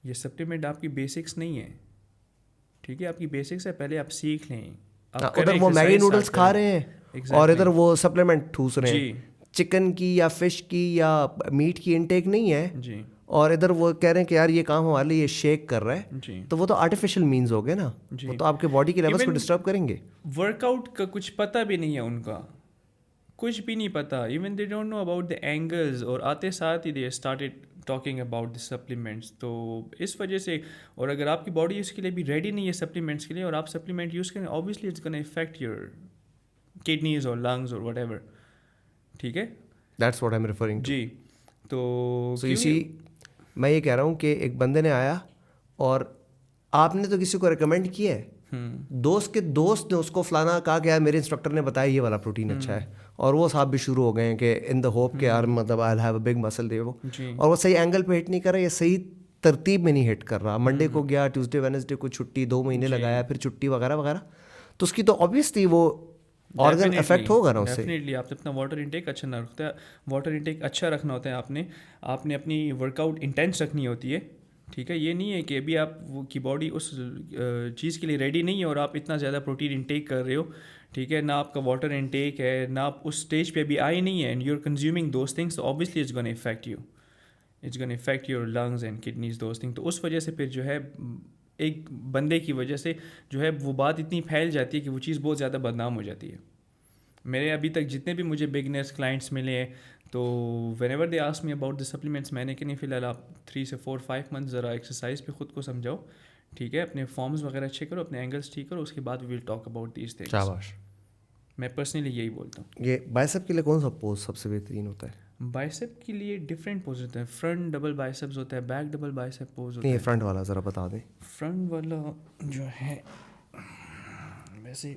B: یہ سپلیمنٹ آپ کی بیسکس نہیں ہے. ٹھیک ہے, آپ کی بیسکس ہے, پہلے آپ سیکھ لیں.
A: ادھر وہ میگی نوڈلس کھا رہے ہیں اور ادھر وہ سپلیمنٹ ٹھوس رہے ہیں. چکن کی یا فش کی یا میٹ کی انٹیک نہیں ہے
B: جی,
A: اور ادھر وہ کہہ رہے ہیں کہ یار یہ کام ہمارے لیے یہ شیک کر رہا ہے.
B: جی
A: تو وہ تو آرٹیفیشیل مینز ہو گئے نا, وہ تو آپ کے باڈی کے لیولس کو ڈسٹرب کریں گے.
B: ورک آؤٹ کا کچھ پتہ بھی نہیں ہے ان کا, کچھ بھی نہیں پتہ. Even they don't know about the angles, اور آتے ساتھ ہی they started talking about the supplements. تو اس وجہ سے, اور اگر آپ کی باڈی اس کے لیے بھی ریڈی نہیں ہے سپلیمنٹس کے لیے اور آپ سپلیمنٹ یوز کریں, obviously it's gonna affect your kidneys اور لنگز اور وٹ ایور. ٹھیک ہے,
A: that's what I am referring to.
B: جی. تو
A: اسی میں یہ کہہ رہا ہوں کہ ایک بندے نے آیا اور آپ نے تو کسی کو ریکمینڈ کیا ہے, دوست کے دوست نے اس کو فلانا کہا کہ یار میرے انسٹرکٹر نے بتایا یہ والا پروٹین اچھا ہے, اور وہ صاحب بھی شروع ہو گئے ہیں کہ ان دا ہوپ کہ یار مطلب آئی ہیو اے بگ مسل دے وہ, اور وہ صحیح اینگل پہ ہٹ نہیں کر رہا, یہ صحیح ترتیب میں نہیں ہٹ کر رہا. منڈے کو گیا, ٹیوزڈے وینسڈے کو چھٹی, 2 مہینے لگایا, پھر چھٹی وغیرہ وغیرہ. تو اس کی تو آبویسلی وہ آرگن افیکٹ ہوگا نا اس سے.
B: ڈیفینیٹلی آپ نے اپنا واٹر انٹیک اچھا نہ رکھتا ہے, واٹر انٹیک اچھا رکھنا ہوتا ہے. آپ نے اپنی ورک آؤٹ انٹینس رکھنی ہوتی ہے. ٹھیک ہے, یہ نہیں ہے کہ ابھی آپ کی باڈی اس چیز کے لیے ریڈی نہیں ہے اور آپ اتنا زیادہ پروٹین انٹیک کر رہے ہو. ٹھیک ہے, نہ آپ کا واٹر انٹیک ہے, نہ آپ اس اسٹیج پہ ابھی آئے نہیں ہیں, and you are consuming those things, obviously it's gonna affect you, it's gonna affect your lungs and kidneys, those thing. تو اس وجہ سے پھر جو ہے ایک بندے کی وجہ سے جو ہے وہ بات اتنی پھیل جاتی ہے کہ وہ چیز بہت زیادہ بدنام ہو جاتی ہے. میرے ابھی تک جتنے بھی مجھے بگنرس کلائنٹس ملے ہیں, تو whenever they ask me about the supplements, میں نے کہ نہیں فی الحال آپ 3 سے 4-5 منتھ ذرا ایکسرسائز پہ خود کو سمجھاؤ. ٹھیک ہے, اپنے فارمز وغیرہ اچھے کرو, اپنے اینگلس ٹھیک کرو, اس کے بعد we will talk about these things.
A: شاباش.
B: میں پرسنلی یہی بولتا ہوں.
A: یہ بائسپ کے لیے کون سا پوز سب سے بہترین ہوتا ہے؟
B: بائسپ کے لیے ڈفرینٹ پوز ہوتے ہیں. فرنٹ ڈبل بائسپس ہوتا ہے, بیک ڈبل بائسپ پوز ہوتا ہے.
A: نہیں, فرنٹ والا ذرا بتا دیں.
B: فرنٹ والا جو ہے ویسے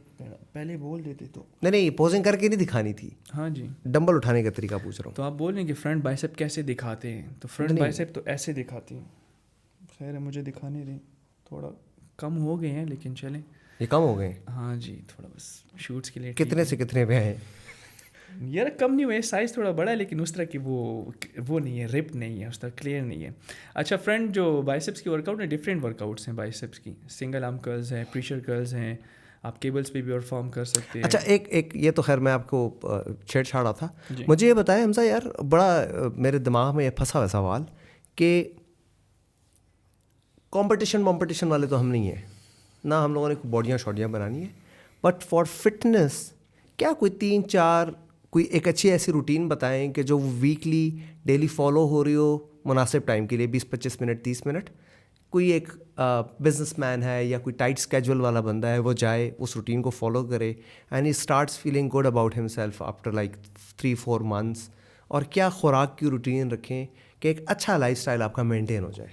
B: پہلے بول دیتے تو
A: نہیں, پوزنگ کر کے نہیں دکھانی تھی.
B: ہاں جی,
A: ڈمبل اٹھانے کا طریقہ پوچھ رہا ہوں.
B: تو آپ بول رہے ہیں کہ فرنٹ بائسپ کیسے دکھاتے ہیں, تو فرنٹ بائسپ تو ایسے دکھاتے ہیں. خیر ہے, مجھے دکھانے دیں, تھوڑا کم ہو گئے ہیں لیکن چلیں.
A: یہ کم ہو گئے ہیں؟
B: ہاں جی, تھوڑا بس شوٹس کے لیے.
A: کتنے سے کتنے پہ ہیں
B: یار؟ کم نہیں ہوئے, سائز تھوڑا بڑا ہے لیکن اس طرح کی وہ نہیں ہے, رپ نہیں ہے, اس طرح کلیئر نہیں ہے. اچھا, فرنٹ جو بائسپس کی ورک آؤٹ ہیں, ڈفرینٹ ورک آؤٹس ہیں بائسپس کی. سنگل آرم کرلز ہیں, پریشر کرلز ہیں, آپ کیبلس پہ بھی پرفارم کر سکتے ہیں.
A: اچھا, ایک یہ تو خیر میں آپ کو چھیڑ چھاڑا تھا. مجھے یہ بتائیں حمزہ یار, بڑا میرے دماغ میں یہ پھنسا ہوا سوال کہ کمپٹیشن والے تو ہم نہیں ہیں نہ, ہم لوگوں نے باڈیاں شاڈیاں بنانی ہیں, بٹ فار فٹنس کیا کوئی 3-4 کوئی ایک اچھی ایسی روٹین بتائیں کہ جو ویکلی ڈیلی فالو ہو رہی ہو مناسب ٹائم کے لیے, 20-25 منٹ 30 منٹ. کوئی ایک بزنس مین ہے یا کوئی ٹائٹ اسکیجول والا بندہ ہے, وہ جائے اس روٹین کو فالو کرے and he starts feeling good about ہم سیلف آفٹر لائک 3-4 منتھس. اور کیا خوراک کی روٹین رکھیں کہ ایک اچھا لائف اسٹائل آپ کا مینٹین ہو جائے؟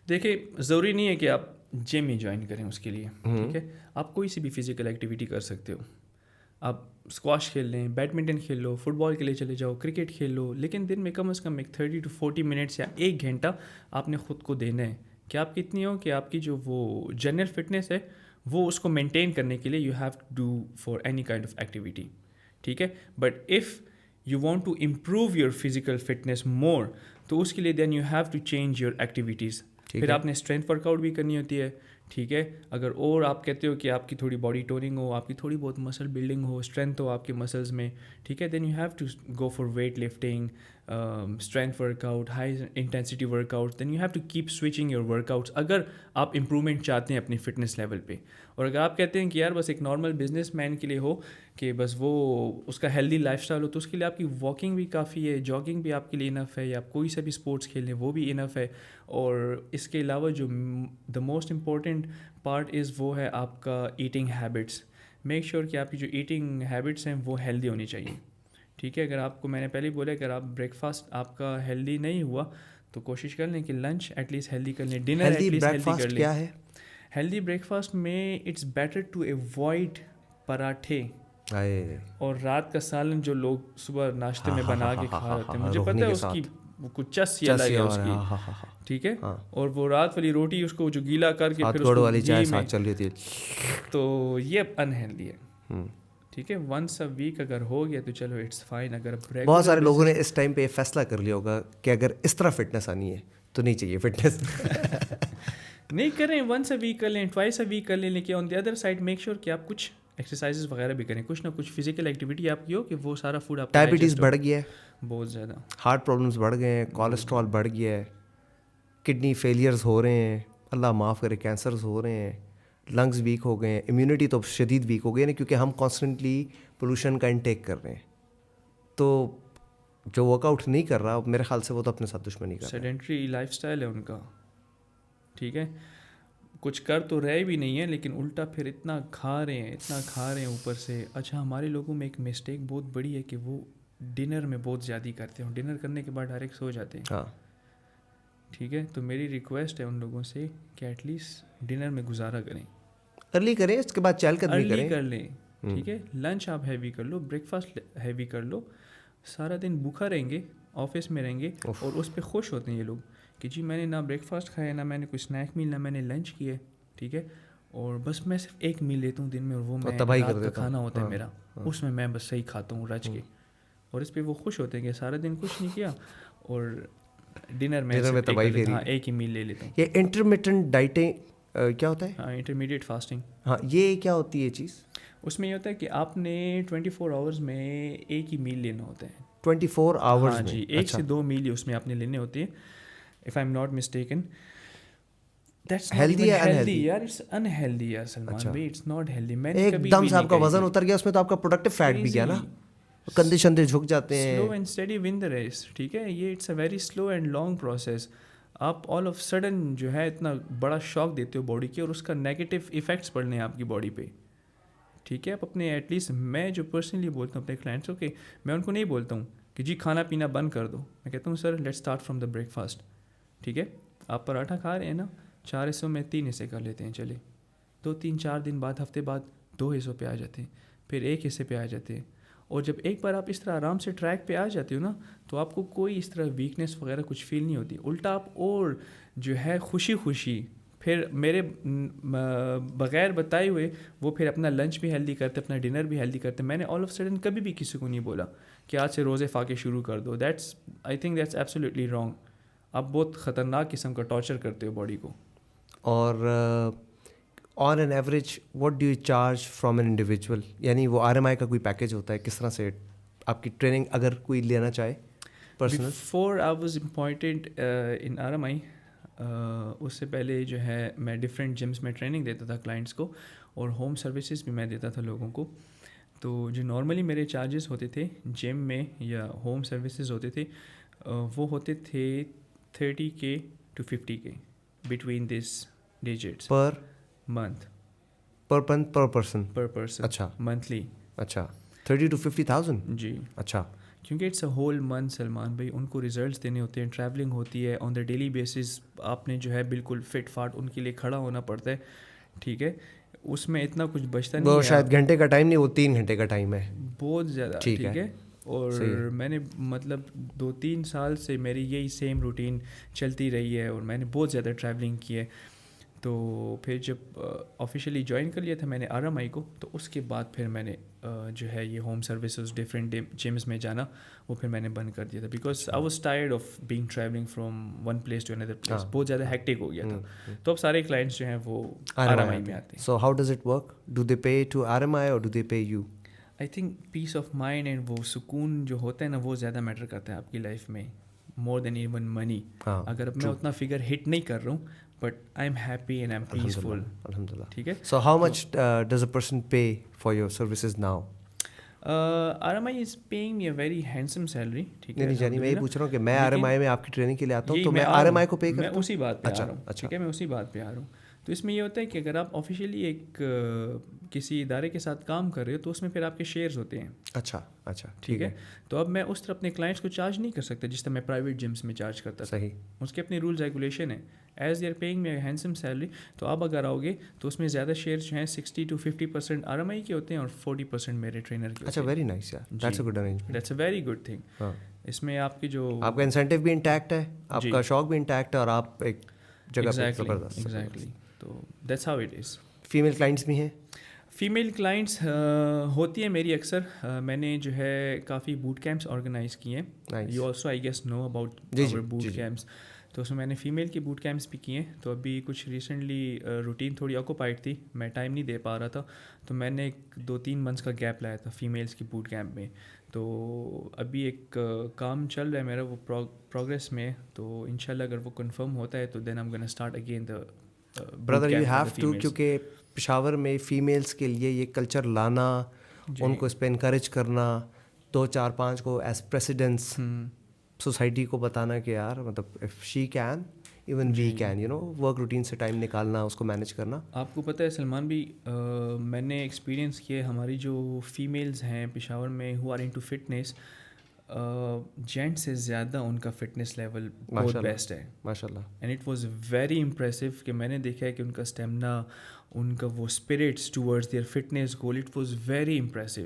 B: دیکھیے ضروری نہیں ہے کہ آپ جم ہی جوائن کریں اس کے لیے، ٹھیک ہے. آپ کوئی سی بھی فزیکل ایکٹیویٹی کر سکتے ہو. آپ اسکواش کھیل لیں، بیڈمنٹن کھیل لو، فٹ بال کے لیے چلے جاؤ، کرکٹ کھیل لو، لیکن دن میں کم از کم ایک 30 to 40 منٹس یا 1 گھنٹہ آپ نے خود کو دینا ہے. کہ آپ کتنی ہو کہ آپ کی جو وہ جنرل فٹنس ہے وہ اس کو مینٹین کرنے کے لیے you have to do for any kind of activity, ٹھیک ہے. But if you want to improve your physical fitness more تو اس کے لیے then you have to change your activities. پھر آپ نے اسٹرینتھ ورک آؤٹ بھی کرنی ہوتی ہے، ٹھیک ہے. اگر اور آپ کہتے ہو کہ آپ کی تھوڑی باڈی ٹوننگ ہو، آپ کی تھوڑی بہت مسل بلڈنگ ہو، اسٹرینتھ ہو آپ کے مسلز میں، ٹھیک ہے، then you have to go for weight lifting, strength workout, high intensity workout. Then you have to keep switching your workouts اگر آپ امپرومنٹ چاہتے ہیں اپنی فٹنس لیول پہ. اور اگر آپ کہتے ہیں کہ یار بس ایک نارمل بزنس مین کے لیے ہو کہ بس وہ اس کا ہیلدی لائف اسٹائل ہو، تو اس کے لیے آپ کی واکنگ بھی کافی ہے، جاگنگ بھی آپ کے لیے انف ہے، یا آپ کوئی سا بھی اسپورٹس کھیل لیں وہ بھی انف ہے. اور اس کے علاوہ جو the most important part is وہ ہے آپ کا ایٹنگ ہیبٹس. میک شیور کہ آپ کی جو ایٹنگ ہیبٹس ہیں وہ ہیلدی ہونی چاہیے، ٹھیک ہے. اگر آپ کو میں نے پہلے ہی بولا اگر آپ بریک فاسٹ آپ کا ہیلدی نہیں ہوا تو کوشش کر لیں کہ لنچ ایٹ لیسٹ ہیلدی کر لیں، ڈنر ایٹ لیسٹ ہیلدی کر لیں.
A: کیا ہے
B: ہیلدی بریک فاسٹ میں اٹس بیٹر ٹو ایوائڈ پراٹھے اور رات کا سالن جو لوگ صبح ناشتے میں بنا کے کھا رہے ہیں. مجھے پتہ ہے اس کی کچھ چس ہی الگ ہے اس کی، ٹھیک ہے. اور وہ رات والی روٹی اس کو جو گیلا کر کے پھر اس کو گھی میں
A: چل رہی تھی،
B: تو یہ انہیلدی ہے، ٹھیک ہے. ونس اے ویک اگر ہو گیا تو چلو اٹس فائن. اگر
A: بہت سارے لوگوں نے اس ٹائم پہ یہ فیصلہ کر لیا ہوگا کہ اگر اس طرح فٹنس آنی ہے تو نہیں چاہیے فٹنس.
B: نہیں کریں، ونس اے ویک کر لیں، ٹوائس اے ویک کر لیں، لیکن on the other side make sure کہ آپ کچھ ایکسرسائزز وغیرہ بھی کریں، کچھ نہ کچھ فزیکل ایکٹیویٹی آپ کی ہو کہ وہ سارا فوڈ آپ.
A: ڈائبٹیز بڑھ گیا ہے
B: بہت زیادہ،
A: ہارٹ پرابلمس بڑھ گئے ہیں، کولیسٹرول بڑھ گیا ہے، کڈنی فیلیئرز ہو رہے ہیں، اللہ معاف کرے کینسرز ہو رہے ہیں، لنگز ویک ہو گئے ہیں، امیونٹی تو شدید ویک ہو گئی ہے کیونکہ ہم کانسٹنٹلی پولوشن کا انٹیک کر رہے ہیں. تو جو ورک آؤٹ نہیں کر رہا میرے خیال سے وہ تو اپنے ساتھ دشمنی کر رہا ہے.
B: سیڈنٹری لائف اسٹائل ہے ان کا، ٹھیک ہے. کچھ کر تو رہے بھی نہیں ہے لیکن الٹا پھر اتنا کھا رہے ہیں اوپر سے. اچھا ہمارے لوگوں میں ایک مسٹیک بہت بڑی ہے کہ وہ ڈنر میں بہت زیادہ کرتے ہیں، ڈنر کرنے کے بعد ڈائریکٹ سو جاتے ہیں.
A: ہاں
B: ٹھیک ہے، تو میری ریکویسٹ ہے ان لوگوں سے کہ ایٹ لیسٹ ڈنر میں گزارا کریں،
A: ارلی کریں، اس کے بعد چہل قدمی کریں،
B: ارلی کر لیں، ٹھیک ہے. لنچ آپ ہیوی کر لو، بریک فاسٹ ہیوی کر لو. سارا دن بھوکا رہیں گے، آفس میں رہیں گے اور اس پہ خوش ہوتے ہیں یہ لوگ کہ جی میں نے نہ بریک فاسٹ کھایا، نہ میں نے کوئی اسنیک میل، نہ میں نے لنچ کیا، ٹھیک ہے. اور بس میں صرف ایک میل لیتا ہوں دن میں اور وہ میں رات کا کھانا ہوتا ہے میرا، اس میں بس صحیح کھاتا ہوں رچ کے. اور اس پہ وہ خوش ہوتے ہیں کہ سارا دن کچھ نہیں کیا اور ڈنر میں ایک ہی میل لے لیتا ہوں.
A: یہ انٹرمیٹنٹ ڈائٹنگ کیا ہوتا ہے؟
B: ہاں، انٹرمیڈیٹ فاسٹنگ.
A: ہاں، یہ کیا ہوتی ہے چیز؟
B: اس میں یہ ہوتا ہے کہ آپ نے 24 آورز میں ایک ہی میل لینا ہوتا ہے.
A: 24 آورز میں؟
B: جی، 1 سے 2 میل ہی اس میں آپ نے لینے ہوتے ہیں. If I am not mistaken. That's not even healthy یار، it's unhealthy یار سلمان بھائی، it's not healthy. میں نے
A: ایک دم سے آپ کا وزن اتر گیا، اس میں تو آپ کا پروڈکٹیو فیٹ بھی گیا نا، کندھے شندھے جھک جاتے ہیں.
B: Slow and steady win the race, ٹھیک ہے. یہ it's a very slow and long process. آپ آل آف سڈن جو ہے اتنا بڑا شاک دیتے ہو باڈی کے اور اس کا نیگیٹو ایفیکٹس پڑنے ہیں آپ کی باڈی پہ، ٹھیک ہے. آپ اپنے ایٹ لیسٹ، میں جو پرسنلی بولتا ہوں اپنے کلائنٹس کو، کہ میں ان کو نہیں بولتا ہوں کہ جی کھانا پینا بند کر دو. میں کہتا ہوں sir let start from the breakfast, ٹھیک ہے. آپ پراٹھا کھا رہے ہیں نا، 4 حصوں میں 3 حصے کر لیتے ہیں، چلے 2-3-4 دن بعد، ہفتے بعد 2 حصوں پہ آ جاتے ہیں، پھر 1 حصے پہ آ جاتے ہیں. اور جب ایک بار آپ اس طرح آرام سے ٹریک پہ آ جاتے ہو نا تو آپ کو کوئی اس طرح ویکنیس وغیرہ کچھ فیل نہیں ہوتی. الٹا آپ اور جو ہے خوشی پھر میرے بغیر بتائے ہوئے وہ پھر اپنا لنچ بھی ہیلدی کرتے، اپنا ڈنر بھی ہیلدی کرتے. میں نے آل آف سڈن کبھی بھی کسی کو نہیں بولا کہ آج سے روزے فاقے شروع کر دو. I think that's absolutely wrong. آپ بہت خطرناک قسم کا ٹارچر کرتے ہو باڈی کو.
A: اور on an average what do you charge from an individual? یعنی وہ آر ایم آئی کا کوئی پیکیج ہوتا ہے، کس طرح سے آپ کی ٹریننگ اگر کوئی لینا چاہے personal?
B: Before I was appointed in R M I, اس سے پہلے جو ہے میں ڈفرینٹ جمس میں ٹریننگ دیتا تھا کلائنٹس کو، اور ہوم سروسز بھی میں دیتا تھا لوگوں کو. تو جو نارملی میرے چارجز ہوتے تھے جم میں یا ہوم سروسز ہوتے تھے وہ ہوتے تھے 30K to 50K between this digits
A: per
B: month,
A: per person.
B: Per person.
A: اچھا،
B: منتھلی.
A: اچھا، 30 to 50,000.
B: جی.
A: اچھا.
B: کیونکہ it's a whole month Salman بھائی، ان کو ریزلٹس دینے ہوتے ہیں، ٹریولنگ ہوتی ہے آن دا ڈیلی بیسس، آپ نے جو ہے بالکل فٹ فاٹ ان کے لیے کھڑا ہونا پڑتا ہے. ٹھیک ہے، اس میں اتنا کچھ بچتا نہیں
A: وہ
B: ہے.
A: شاید گھنٹے کا ٹائم نہیں، وہ 3 گھنٹے کا ٹائم ہے.
B: بہت زیادہ. ٹھیک ہے. اور میں نے مطلب 2-3 سال سے میری یہی سیم روٹین چلتی رہی ہے، اور میں نے بہت زیادہ ٹریولنگ کی ہے. تو پھر جب آفیشیلی جوائن کر لیا تھا میں نے RMI کو، تو اس کے بعد پھر میں نے جو ہے یہ ہوم سروسز ڈفرینٹ جمز میں جانا وہ پھر میں نے بند کر دیا تھا، because I was tired of being traveling from one place to another place. بہت زیادہ ہیکٹک ہو گیا تھا. تو اب سارے کلائنٹس جو ہیں وہ RMI میں آتے ہیں.
A: So how does it work? Do they pay to RMI اور do they pay you?
B: I think peace of mind and وہ سکون جو ہوتا ہے نا، وہ زیادہ میٹر کرتا ہے آپ کی لائف میں، مور دین ایون منی. اگر اب میں اتنا فگر ہٹ نہیں کر رہا ہوں، but I am happy and I am peaceful.
A: الحمدللہ.
B: ٹھیک ہے.
A: So how much does a person pay for your services now?
B: RMI is paying me a very handsome salary. ٹھیک ہے.
A: نہیں جانی، میں یہ پوچھ رہا ہوں کہ میں RMI میں آپ کی ٹریننگ کے لیے آتا ہوں تو میں RMI کو پے کرتا ہوں.
B: میں اسی بات پہ آ رہا ہوں. ٹھیک ہے، میں اسی بات پہ آ رہا ہوں. تو اس میں یہ ہوتا ہے کہ اگر آپ آفیشیلی ایک کسی ادارے کے ساتھ کام کر رہے ہو تو اس میں پھر آپ کے شیئرز ہوتے ہیں.
A: اچھا.
B: ٹھیک ہے. تو اب میں اس طرح اپنے کلائنٹس کو چارج نہیں کر سکتا جس طرح میں پرائیویٹ جمس میں چارج کرتا تھا.
A: صحیح.
B: اس کے اپنے رولز ریگولیشن ہیں. As they are paying me handsome salary. تو آپ اگر آؤ گے تو اس میں زیادہ شیئرز جو ہیں 60 to 50% RMI کے ہوتے ہیں اور 40% میرے ٹرینر کے.
A: اچھا، ویری نائس یار. That's a good arrangement.
B: That's a very good thing. اس میں آپ کی جو
A: آپ کا انسینٹیو بھی انٹیکٹ ہے، آپ کا شوق بھی انٹیکٹ ہے، اور آپ ایک جگہ پہ زبردست.
B: ایگزیکٹلی. تو that's how it is.
A: Female clients بھی ہیں؟
B: فیمیل کلائنٹس ہوتی ہیں میری اکثر. میں نے جو ہے کافی بوٹ کیمپس آرگنائز کیے ہیں. You also I guess know about boot campus. تو اس میں نے فیمیل کے بوٹ کیمپس بھی کیے ہیں. تو ابھی کچھ ریسنٹلی روٹین تھوڑی آکوپائڈ تھی، میں ٹائم نہیں دے پا رہا تھا، تو میں نے 2-3 منتھس کا گیپ لایا تھا فیمیلس کی بوٹ کیمپ میں. تو ابھی ایک کام چل رہا ہے میرا، وہ پروگریس میں. تو انشاءاللہ اگر وہ کنفرم ہوتا ہے تو then I am gonna start again the
A: brother. You have to, کیونکہ پشاور میں فیمیلس کے لیے یہ کلچر لانا، ان کو اس پہ انکریج کرنا، 2-4-5 کو ایز پریسیڈنٹس سوسائٹی کو بتانا کہ یار مطلب if she can even we can, you know, work routine سے ٹائم نکالنا، اس کو مینیج کرنا.
B: آپ کو پتہ ہے سلمان بھی، میں نے ایکسپیرینس کیا ہماری جو فیمیلز ہیں پشاور میں who are into fitness, gents سے زیادہ ان کا فٹنس لیول بہت بیسٹ ہے
A: ماشاء اللہ.
B: And it was very impressive کہ میں نے دیکھا ہے کہ ان کا اسٹیمنا، ان کا وہ spirits towards their fitness goal, it was very impressive.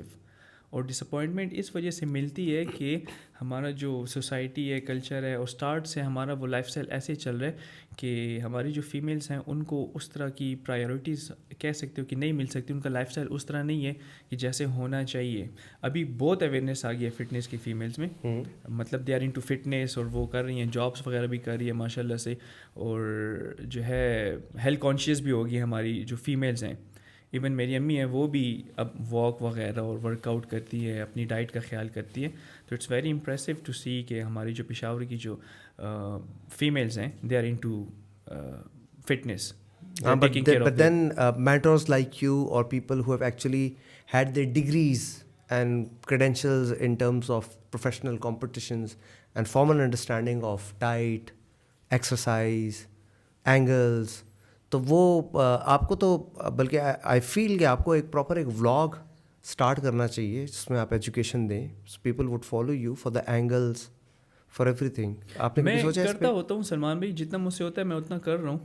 B: اور ڈس اپوائنٹمنٹ اس وجہ سے ملتی ہے کہ ہمارا جو سوسائٹی ہے، کلچر ہے، اور اسٹارٹ سے ہمارا وہ لائف اسٹائل ایسے چل رہا ہے کہ ہماری جو فیمیلس ہیں ان کو اس طرح کی پرائیورٹیز کہہ سکتے ہو کہ نہیں مل سکتی. ان کا لائف اسٹائل اس طرح نہیں ہے کہ جیسے ہونا چاہیے. ابھی بہت اویئرنیس آ گئی ہے فٹنس کی فیمیلس میں، مطلب دے آر انٹو فٹنس، اور وہ کر رہی ہیں، جابس وغیرہ بھی کر رہی ہیں ماشاء اللہ سے. اور جو ہے ہیلتھ کانشیس بھی ہوگی ہماری جو فیمیلز ہیں. ایون میری امی ہیں، وہ بھی اب واک وغیرہ اور ورک آؤٹ کرتی ہے، اپنی ڈائٹ کا خیال کرتی ہے. تو it's very impressive to see کہ ہماری جو پشاور کی جو فیمیلز ہیں they are into fitness.
A: But then mentors like you or people who have actually had their degrees and credentials in terms of professional competitions and formal understanding of diet, exercise, angles, تو وہ آپ کو تو بلکہ آئی فیل کہ آپ کو ایک پراپر ایک ولاگ اسٹارٹ کرنا چاہیے جس میں آپ ایجوکیشن دیں. People would follow you for the angles, for every thing. آپ نے
B: میں کرتا ہوتا ہوں سلمان بھائی، جتنا مجھ سے ہوتا ہے میں اتنا کر رہا ہوں.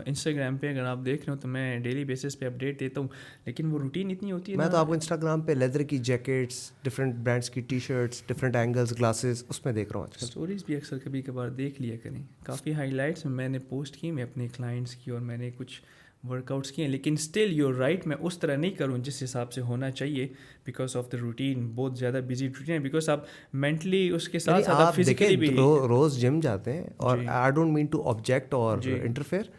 B: انسٹاگرام پہ اگر آپ دیکھ رہے ہو تو میں ڈیلی بیسس پہ اپڈیٹ دیتا ہوں، لیکن وہ روٹین اتنی ہوتی ہے.
A: میں تو آپ کو انسٹاگرام پہ لیدر کی جیکٹس، ڈفرینٹ برانڈس کی T shirts, different angles, glasses, اس میں دیکھ رہا ہوں.
B: اسٹوریز بھی اکثر کبھی کبھار دیکھ لیا کریں. کافی ہائی لائٹس میں نے پوسٹ کی میں اپنے کلائنٹس کی، اور میں نے کچھ ورک آؤٹس کیے ہیں. لیکن اسٹل یو رائٹ، میں اس طرح نہیں کروں جس حساب سے ہونا چاہیے، بیکاز آف دا روٹین. بہت زیادہ بزی روٹین ہے، بیکاز آپ مینٹلی اس کے ساتھ ساتھ فزیکلی بھی
A: روز جم جاتے ہیں. اور I don't mean to object or interfere,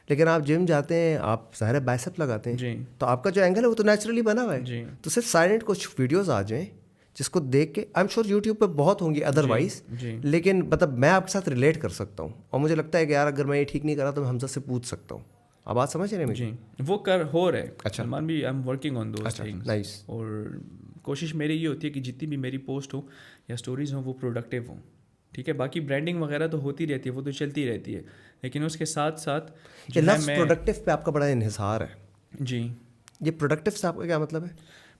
A: لیکن آپ جم جاتے ہیں، آپ ظاہر بائسپ لگاتے ہیں، تو آپ کا جو اینگل ہے وہ تو نیچرلی بنا ہوا ہے. تو صرف سائلنٹ کچھ ویڈیوز آ جائیں جس کو دیکھ کے، آئی ایم شیور یوٹیوب پہ بہت ہوں گی ادروائز، لیکن مطلب میں آپ کے ساتھ ریلیٹ کر سکتا ہوں. اور مجھے لگتا ہے کہ یار اگر میں یہ ٹھیک نہیں کرا تو میں حمزہ سے پوچھ سکتا ہوں. آپ بات سمجھ رہے ہیں؟
B: جی وہ ہو رہا ہے سلمان بھی. I am working on those things.
A: Nice.
B: اور کوشش میری یہ ہوتی ہے کہ جتنی بھی میری پوسٹ ہو یا اسٹوریز ہوں وہ پروڈکٹیو ہوں. ٹھیک ہے، باقی برانڈنگ وغیرہ تو ہوتی رہتی ہے، وہ تو چلتی رہتی ہے، لیکن اس کے ساتھ ساتھ
A: لفظ پروڈکٹیو پہ آپ کا بڑا انحصار ہے.
B: جی،
A: یہ پروڈکٹیو سے آپ کا کیا مطلب ہے؟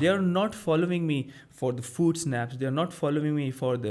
B: They are not following me for the food snaps. They are not following me for the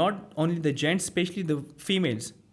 B: not only the gents, especially the females.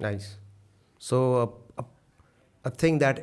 A: Nice. So a thing that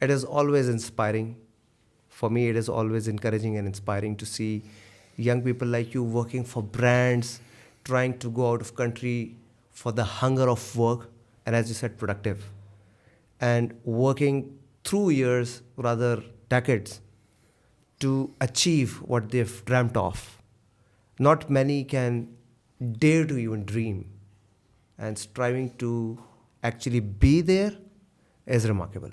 A: it is always inspiring for me, it is always encouraging and inspiring to see young people like you working for brands, trying to go out of country for the hunger of work, and as you said, productive, and working through years, rather decades, to achieve what they've dreamt of. Not many can dare to even dream, and striving to actually be there is remarkable.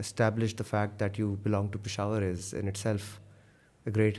A: establish the fact that you belong to Peshawar is in itself a great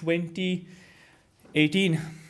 B: 2018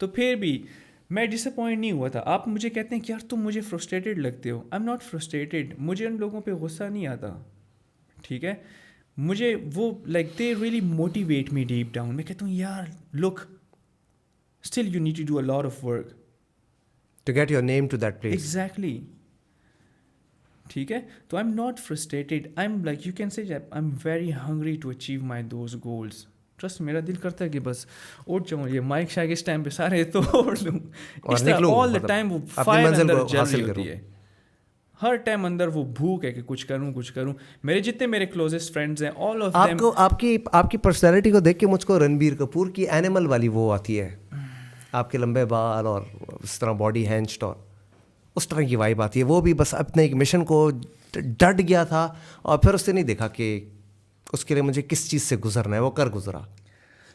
B: تو پھر بھی میں disappoint نہیں ہوا تھا. آپ مجھے کہتے ہیں کہ یار تم مجھے فرسٹریٹڈ لگتے ہو. I am not frustrated. مجھے ان لوگوں پہ غصہ نہیں آتا, ٹھیک ہے. مجھے وہ like they really motivate me deep down. میں کہتا ہوں یار look still you need to do a lot of work
A: to get your name to that place.
B: Exactly, ٹھیک ہے. تو I am not frustrated. I am like you can say I am very hungry to achieve my those goals. Trust میرا دل کرتا ہے کہ بس اٹھ جاؤں, یہ مائک شائک اس ٹائم پہ سارے توڑ لوں. آل دا ٹائم وہ فائر اندر جل رہی ہوتی ہے, ہر ٹائم اندر وہ بھوک ہے کہ کچھ کروں. میرے جتنے میرے کلوزسٹ فرینڈز ہیں all of them.
A: آپ کی پرسنالٹی کو دیکھ کے مجھ کو رنبیر کپور کی اینیمل والی وہ آتی ہے, آپ کے لمبے بال اور اس طرح باڈی ہینچڈ اور اس طرح کی وائب آتی ہے. وہ بھی بس اپنے ایک مشن کو ڈٹ گیا تھا اور پھر اس نے نہیں دیکھا کہ اس کے لیے مجھے کس چیز سے گزرنا ہے, وہ کر گزرا.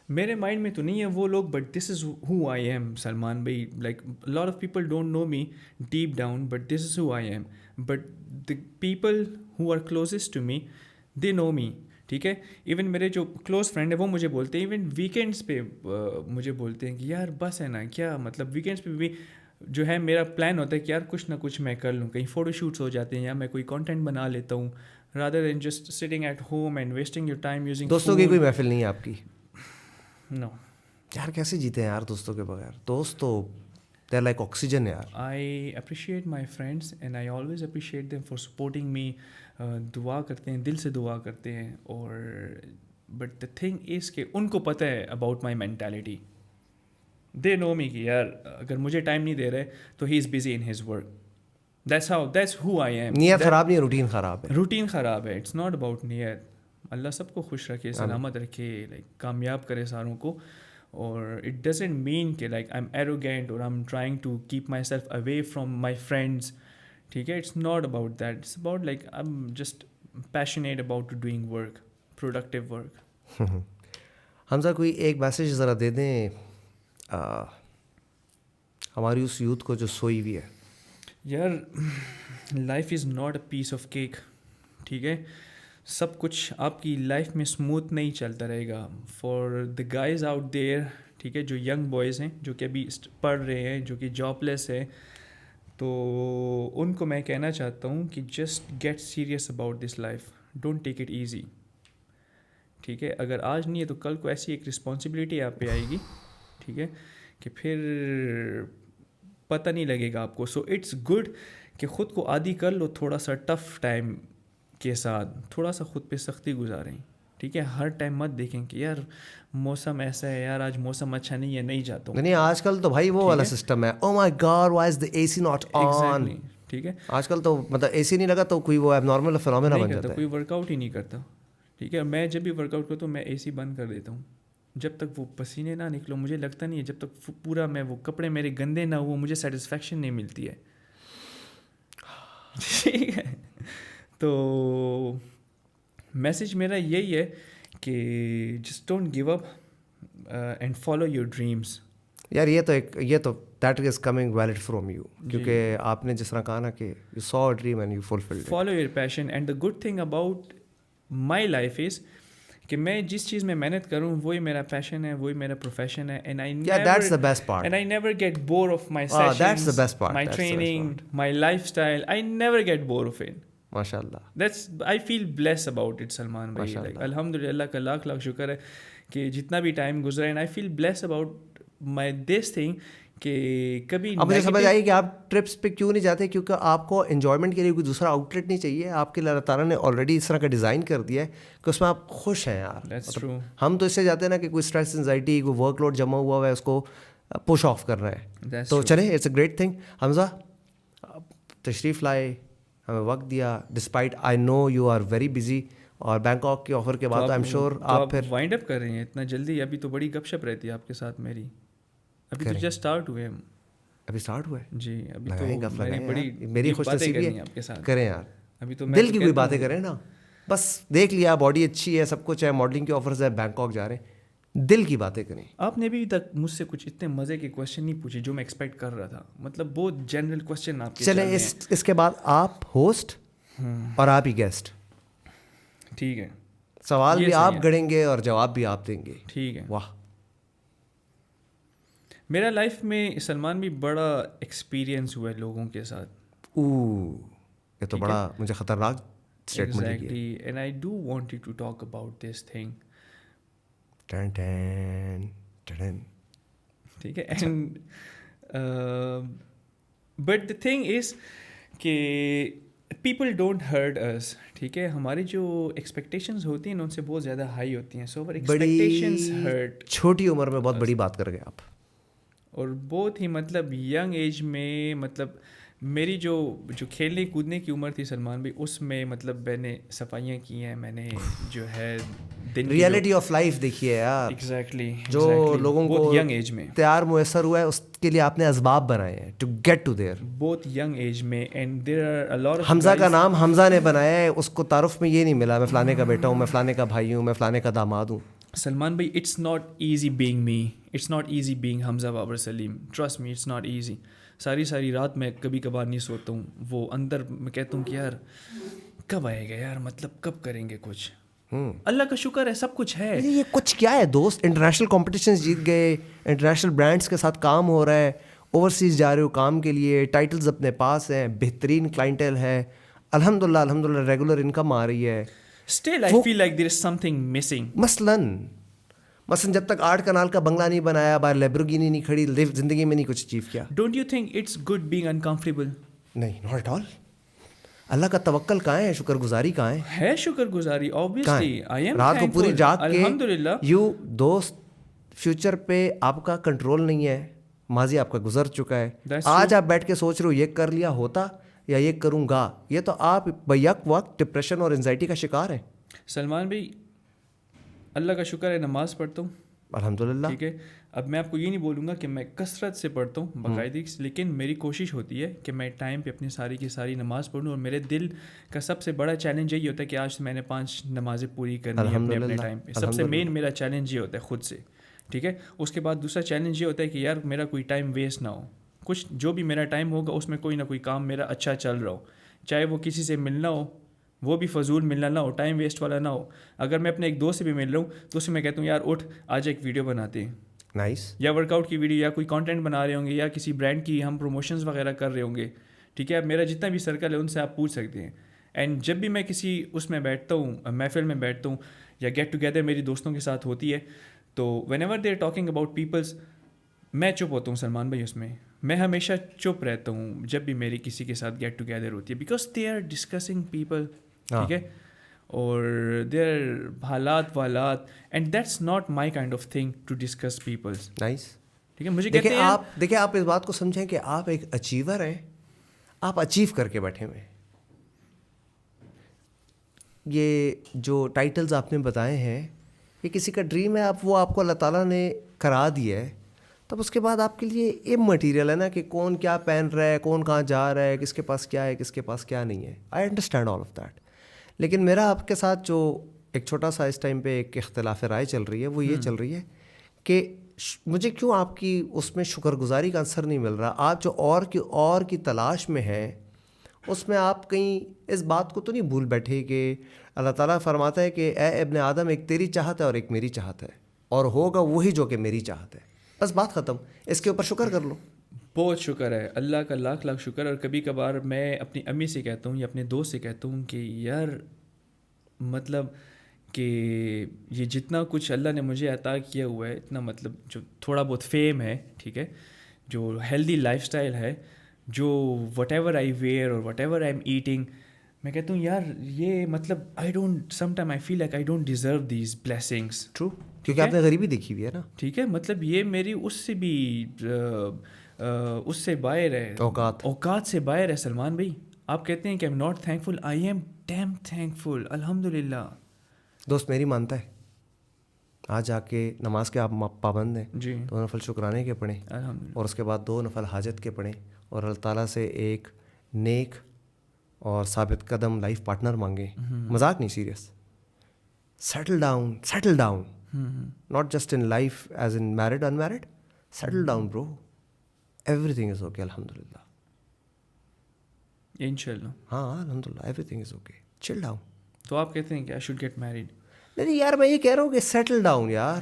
B: میرے مائنڈ میں تو نہیں ہے وہ لوگ, but this is who I am Salman بھائی. Like lot of people don't know me deep down, but this is who I am. But the people who are closest to me they know me, ٹھیک ہے. Even میرے جو close friend ہیں وہ مجھے بولتے ہیں, ایون ویکینڈس پہ مجھے بولتے ہیں کہ یار بس ہے نا کیا, مطلب ویکینڈس پہ بھی جو ہے میرا پلان ہوتا ہے کہ یار کچھ نہ کچھ میں کر لوں. کہیں فوٹو شوٹس ہو جاتے ہیں یا میں کوئی کانٹینٹ بنا لیتا ہوں rather than just sitting at home and wasting your time using
A: دوستوں کی کوئی محفل نہیں ہے آپ کی؟
B: No.
A: یار کیسے جیتے ہیں یار دوستوں کے بغیر؟ دوست تو they are like oxygen یار.
B: I appreciate my friends and I always appreciate them for supporting me. دعا کرتے ہیں, دل سے دعا کرتے ہیں. اور but the thing is کہ ان کو پتہ ہے about my mentality. They know me کہ یار اگر مجھے ٹائم نہیں دے رہے تو he is busy in his work. That's who I am.
A: نیت خراب نہیں ہے, روٹین خراب ہے.
B: روٹین خراب ہے. It's not about نیت. اللہ سب کو خوش رکھے, سلامت رکھے, لائک کامیاب کرے ساروں کو. اور اٹ ڈزنٹ مین کہ لائک آئی ایم ایروگینٹ اور I am trying to keep myself away from my friends, ٹھیک ہے. It's not about that. It's about like I am just passionate about doing work, productive work.
A: Hamza کوئی ایک message ذرا دے دیں ہماری اس youth کو جو سوئی ہوئی ہے.
B: یار life is not a piece of cake, ٹھیک ہے. سب کچھ آپ کی لائف میں اسموتھ نہیں چلتا رہے گا. For the guys out there, ٹھیک ہے, جو ینگ بوائز ہیں, جو کہ ابھی پڑھ رہے ہیں, جو کہ جاب لیس ہے, تو ان کو میں کہنا چاہتا ہوں کہ just get serious about this life. Don't take it easy, ٹھیک ہے. اگر آج نہیں ہے تو کل کو ایسی ایک رسپانسبلٹی آپ پہ آئے گی, ٹھیک ہے, کہ پھر پتہ نہیں لگے گا آپ کو. سو اٹس گڈ کہ خود کو عادی کر لو تھوڑا سا ٹف ٹائم کے ساتھ, تھوڑا سا خود پہ سختی گزاریں, ٹھیک ہے. ہر ٹائم مت دیکھیں کہ یار موسم ایسا ہے, یار آج موسم اچھا نہیں ہے, نہیں جاتا ہوں.
A: نہیں, آج کل تو بھائی وہ والا سسٹم ہے, oh my God why is the A C not on.
B: ٹھیک ہے,
A: آج کل تو مطلب اے سی نہیں لگا تو کوئی وہ ایب نارمل فینومینا بن جاتا ہے,
B: کوئی ورک آؤٹ ہی نہیں کرتا, ٹھیک ہے. میں جب بھی ورک آؤٹ کرتا ہوں میں اے سی بند کر دیتا ہوں, جب تک وہ پسینے نہ نکلو. مجھے لگتا نہیں ہے جب تک پورا میں وہ کپڑے میرے گندے نہ ہو مجھے سیٹسفیکشن نہیں ملتی ہے, ٹھیک ہے. تو میسیج میرا یہی ہے کہ just don't give up and follow your dreams.
A: یار یہ تو that is coming valid from you, کیونکہ آپ نے جس طرح کہا نا کہ you so a dream and you fulfilled.
B: Follow your passion. And the good thing about my life is کہ میں جس چیز میں محنت کروں وہی میرا پیشن ہے, وہی میرا پروفیشن ہے. And I never get bore of my sessions, my training, my lifestyle. I never get bore of it.
A: ماشاء اللہ.
B: That's I feel bless about it Salman بھائی. الحمد للہ, اللہ کا لاکھ لاکھ شکر ہے کہ جتنا بھی ٹائم گزرا and I feel bless about my this thing کہ کبھی.
A: اب مجھے سمجھ آئی کہ آپ ٹرپس پہ کیوں نہیں جاتے, کیونکہ آپ کو انجوائمنٹ کے لیے کوئی دوسرا آؤٹ لیٹ نہیں چاہیے. آپ کے اللہ تعالیٰ نے آلریڈی اس طرح کا ڈیزائن کر دیا ہے کہ اس میں آپ خوش ہیں یار. ہم تو اس سے جاتے ہیں نا کہ کوئی اسٹریس انزائٹی, کوئی ورک لوڈ جمع ہوا ہے, اس کو پش آف کرنا ہے. تو چلیں, it's a great thing. Hamza تشریف لائے, ہمیں وقت دیا, despite I know you are very busy, اور بینکاک کے آفر کے بعد آئی ایم شیور آپ پھر
B: وائنڈ اپ کر رہے ہیں اتنا جلدی. ابھی تو بڑی گپ شپ رہتی ہے آپ کے ساتھ میری. ابھی تو جسٹ اسٹارٹ ہوئے ہم.
A: ابھی اسٹارٹ ہوا ہے
B: جی. ابھی
A: تو
B: بڑی
A: میری خوش نصیبی ہے
B: آپ کے ساتھ.
A: کریں یار,
B: ابھی تو
A: دل کی کوئی باتیں کریں نا. بس دیکھ لیا باڈی اچھی ہے, سب کچھ ہے, ماڈلنگ کے آفرز ہے, بینکاک جا رہے ہیں, دل کی باتیں کریں.
B: آپ نے ابھی تک مجھ سے کچھ اتنے مزے کے کوشچن نہیں پوچھے جو میں ایکسپیکٹ کر رہا تھا. مطلب بہت جنرل کوشچن آپ کے.
A: چلیں اس کے بعد آپ ہوسٹ اور آپ ہی گیسٹ,
B: ٹھیک ہے.
A: سوال بھی آپ گڑیں گے اور جواب بھی آپ دیں گے.
B: ٹھیک ہے.
A: واہ.
B: میرا لائف میں سلمان بھی بڑا ایکسپیرینس ہوا ہے لوگوں کے ساتھ.
A: یہ تو بڑا مجھے خطرناک اسٹیٹمنٹ لگی ہے.
B: Exactly and I do want you to talk about this thing. ٹھیک ہے. And but the thing is کہ پیپل ڈونٹ ہرٹ اس. ٹھیک ہے, ہماری جو ایکسپیکٹیشنز ہوتی ہیں ان سے بہت زیادہ ہائی ہوتی ہیں. سو ایکسپیکٹیشنز ہرٹ.
A: چھوٹی عمر میں بہت بڑی بات کر گئے آپ.
B: اور بہت ہی مطلب ینگ ایج میں, مطلب میری جو کھیلنے کودنے کی عمر تھی سلمان بھائی, اس میں مطلب میں نے صفائیاں کی ہیں, میں نے جو ہے دن
A: ریئلٹی آف لائف دیکھی ہے یار.
B: ایگزیکٹلی
A: جو لوگوں کو
B: ینگ ایج میں
A: تیار میسر ہوا ہے اس کے لیے آپ نے اسباب بنائے ہیں ٹو گیٹ ٹو دیئر.
B: بہت ینگ ایج میں. And there are a lot of
A: Hamza کا نام حمزہ نے بنایا ہے, اس کو تعارف میں یہ نہیں ملا میں فلانے کا بیٹا ہوں, میں فلانے کا بھائی ہوں, میں فلانے کا داماد ہوں.
B: سلمان بھائی, it's not easy being me, it's not easy being Hamza Babar Saleem. Trust me, it's not easy. ساری رات میں کبھی کبھار نہیں سوتا ہوں. وہ اندر میں کہتا ہوں کہ یار کب آئے گا یار, مطلب کب کریں گے کچھ. اللہ کا شکر ہے سب کچھ ہے.
A: یہ کچھ کیا ہے دوست, انٹرنیشنل کمپٹیشنز جیت گئے, انٹرنیشنل برانڈس کے ساتھ کام ہو رہا ہے, اوورسیز جا رہے ہو کام کے لیے, ٹائٹلز اپنے پاس ہیں, بہترین کلائنٹیل ہے, الحمدللہ ریگولر انکم آ رہی ہے.
B: Still I feel like there is something missing.
A: مثلاً جب تک 8 کنال کا بنگلہ نہیں بنایا, باہر لیبورگینی نہیں کھڑی, زندگی میں نہیں کچھ اچیو کیا.
B: Don't you think it's good being uncomfortable?
A: نہیں, ناٹ ایٹ آل. اللہ کا توکل کہاں ہے, شکر گزاری کہاں ہے
B: شکر گزاری. obviously I am
A: رات کو پوری جاگ کے
B: الحمدللہ.
A: دوست فیوچر پہ آپ کا کنٹرول نہیں ہے, ماضی آپ کا گزر چکا ہے. آج آپ بیٹھ کے سوچ رہے ہو یہ کر لیا ہوتا یا یہ کروں گا, یہ تو آپ بیک وقت ڈپریشن اور انزائٹی کا شکار ہیں.
B: سلمان بھائی اللہ کا شکر ہے نماز پڑھتا ہوں
A: الحمدللہ.
B: ٹھیک ہے, اب میں آپ کو یہ نہیں بولوں گا کہ میں کثرت سے پڑھتا ہوں باقاعدگی سے, لیکن میری کوشش ہوتی ہے کہ میں ٹائم پہ اپنی ساری کی ساری نماز پڑھوں. اور میرے دل کا سب سے بڑا چیلنج یہی ہوتا ہے کہ آج میں نے 5 نمازیں پوری کرنی ہے اپنے ٹائم پہ. سب سے مین میرا چیلنج یہ ہوتا ہے خود سے. ٹھیک ہے, اس کے بعد دوسرا چیلنج یہ ہوتا ہے کہ یار میرا کوئی ٹائم ویسٹ نہ ہو. کچھ جو بھی میرا ٹائم ہوگا اس میں کوئی نہ کوئی کام میرا اچھا چل رہا ہو, چاہے وہ کسی سے ملنا ہو, وہ بھی فضول ملنا نہ ہو, ٹائم ویسٹ والا نہ ہو. اگر میں اپنے ایک دوست سے بھی مل رہا ہوں تو اس سے میں کہتا ہوں یار اٹھ آج ایک ویڈیو بناتے ہیں,
A: نائس,
B: یا ورک آؤٹ کی ویڈیو, یا کوئی کانٹینٹ بنا رہے ہوں گے, یا کسی برانڈ کی ہم پروموشنز وغیرہ کر رہے ہوں گے. ٹھیک ہے, اب میرا جتنا بھی سرکل ہے ان سے آپ پوچھ سکتے ہیں. اینڈ جب بھی میں کسی اس میں بیٹھتا ہوں, محفل میں بیٹھتا ہوں, یا گیٹ ٹوگیدر میری دوستوں کے ساتھ ہوتی ہے, تو whenever they are talking about peoples, میں چپ ہوتا ہوں سلمان بھائی. اس میں ہمیشہ چپ رہتا ہوں جب بھی میری کسی کے ساتھ گیٹ ٹوگیدر ہوتی ہے, because they are discussing people. ٹھیک ہے, اور دے آر حالات والات, and that's not my kind of thing to discuss peoples.
A: Nice.
B: ٹھیک ہے, مجھے کہتے ہیں
A: دیکھیں آپ اس بات کو سمجھیں کہ آپ ایک اچیور ہیں, آپ اچیو کر کے بیٹھے ہوئے ہیں. یہ جو ٹائٹلز آپ نے بتائے ہیں یہ کسی کا ڈریم ہے, وہ آپ کو اللہ تعالیٰ نے کرا دیا ہے, تب اس کے بعد آپ کے لیے ایم مٹیریل ہے نا کہ کون کیا پہن رہا ہے, کون کہاں جا رہا ہے, کس کے پاس کیا ہے, کس کے پاس کیا نہیں ہے. I understand all of that. لیکن میرا آپ کے ساتھ جو ایک چھوٹا سا اس ٹائم پہ ایک اختلاف رائے چل رہی ہے وہ یہ چل رہی ہے کہ مجھے کیوں آپ کی اس میں شکر گزاری کا عنصر نہیں مل رہا. آپ جو اور کی تلاش میں ہیں اس میں آپ کہیں اس بات کو تو نہیں بھول بیٹھے کہ اللہ تعالیٰ فرماتا ہے کہ اے ابن آدم, ایک تیری چاہت ہے اور ایک میری چاہت ہے, اور ہوگا وہی جو کہ میری چاہت ہے. بس بات ختم, اس کے اوپر شکر کر لو.
B: بہت شکر ہے, اللہ کا لاکھ لاکھ شکر. اور کبھی کبھار میں اپنی امی سے کہتا ہوں یا اپنے دوست سے کہتا ہوں کہ یار مطلب کہ یہ جتنا کچھ اللہ نے مجھے عطا کیا ہوا ہے, اتنا مطلب جو تھوڑا بہت فیم ہے, ٹھیک ہے, جو ہیلدی لائف اسٹائل ہے, جو whatever I wear or whatever I am eating, میں کہتا ہوں یار یہ مطلب I don't, sometime I feel like I don't deserve these blessings.
A: True, کیونکہ آپ نے غریبی دیکھی ہوئی ہے نا.
B: ٹھیک ہے, مطلب یہ میری اس سے بھی اس سے باہر ہے, اوقات سے باہر ہے. سلمان بھائی آپ کہتے ہیں کہ I am not thankful, I am damn thankful, الحمدللہ.
A: دوست میری مانتا ہے, آج جا کے نماز کے آپ پابند ہیں
B: جی,
A: 2 نفل شکرانے کے پڑھیں,
B: الحمدللہ,
A: اور اس کے بعد 2 نفل حاجت کے پڑھیں, اور اللہ تعالیٰ سے ایک نیک اور ثابت قدم لائف پارٹنر مانگیں. مذاق نہیں, serious. Settle down, not just in life as in married in married, settle down برو, ایوری تھنگ از اوکے, الحمدللہ.
B: انشاءاللہ.
A: ہاں الحمدللہ, ایوری تھنگ از اوکے, چل ڈاؤن.
B: تو آپ کہتے ہیں کہ آئی شوڈ گیٹ میریڈ.
A: نہیں یار, میں یہ کہہ رہا ہوں کہ سیٹل ڈاؤن یار,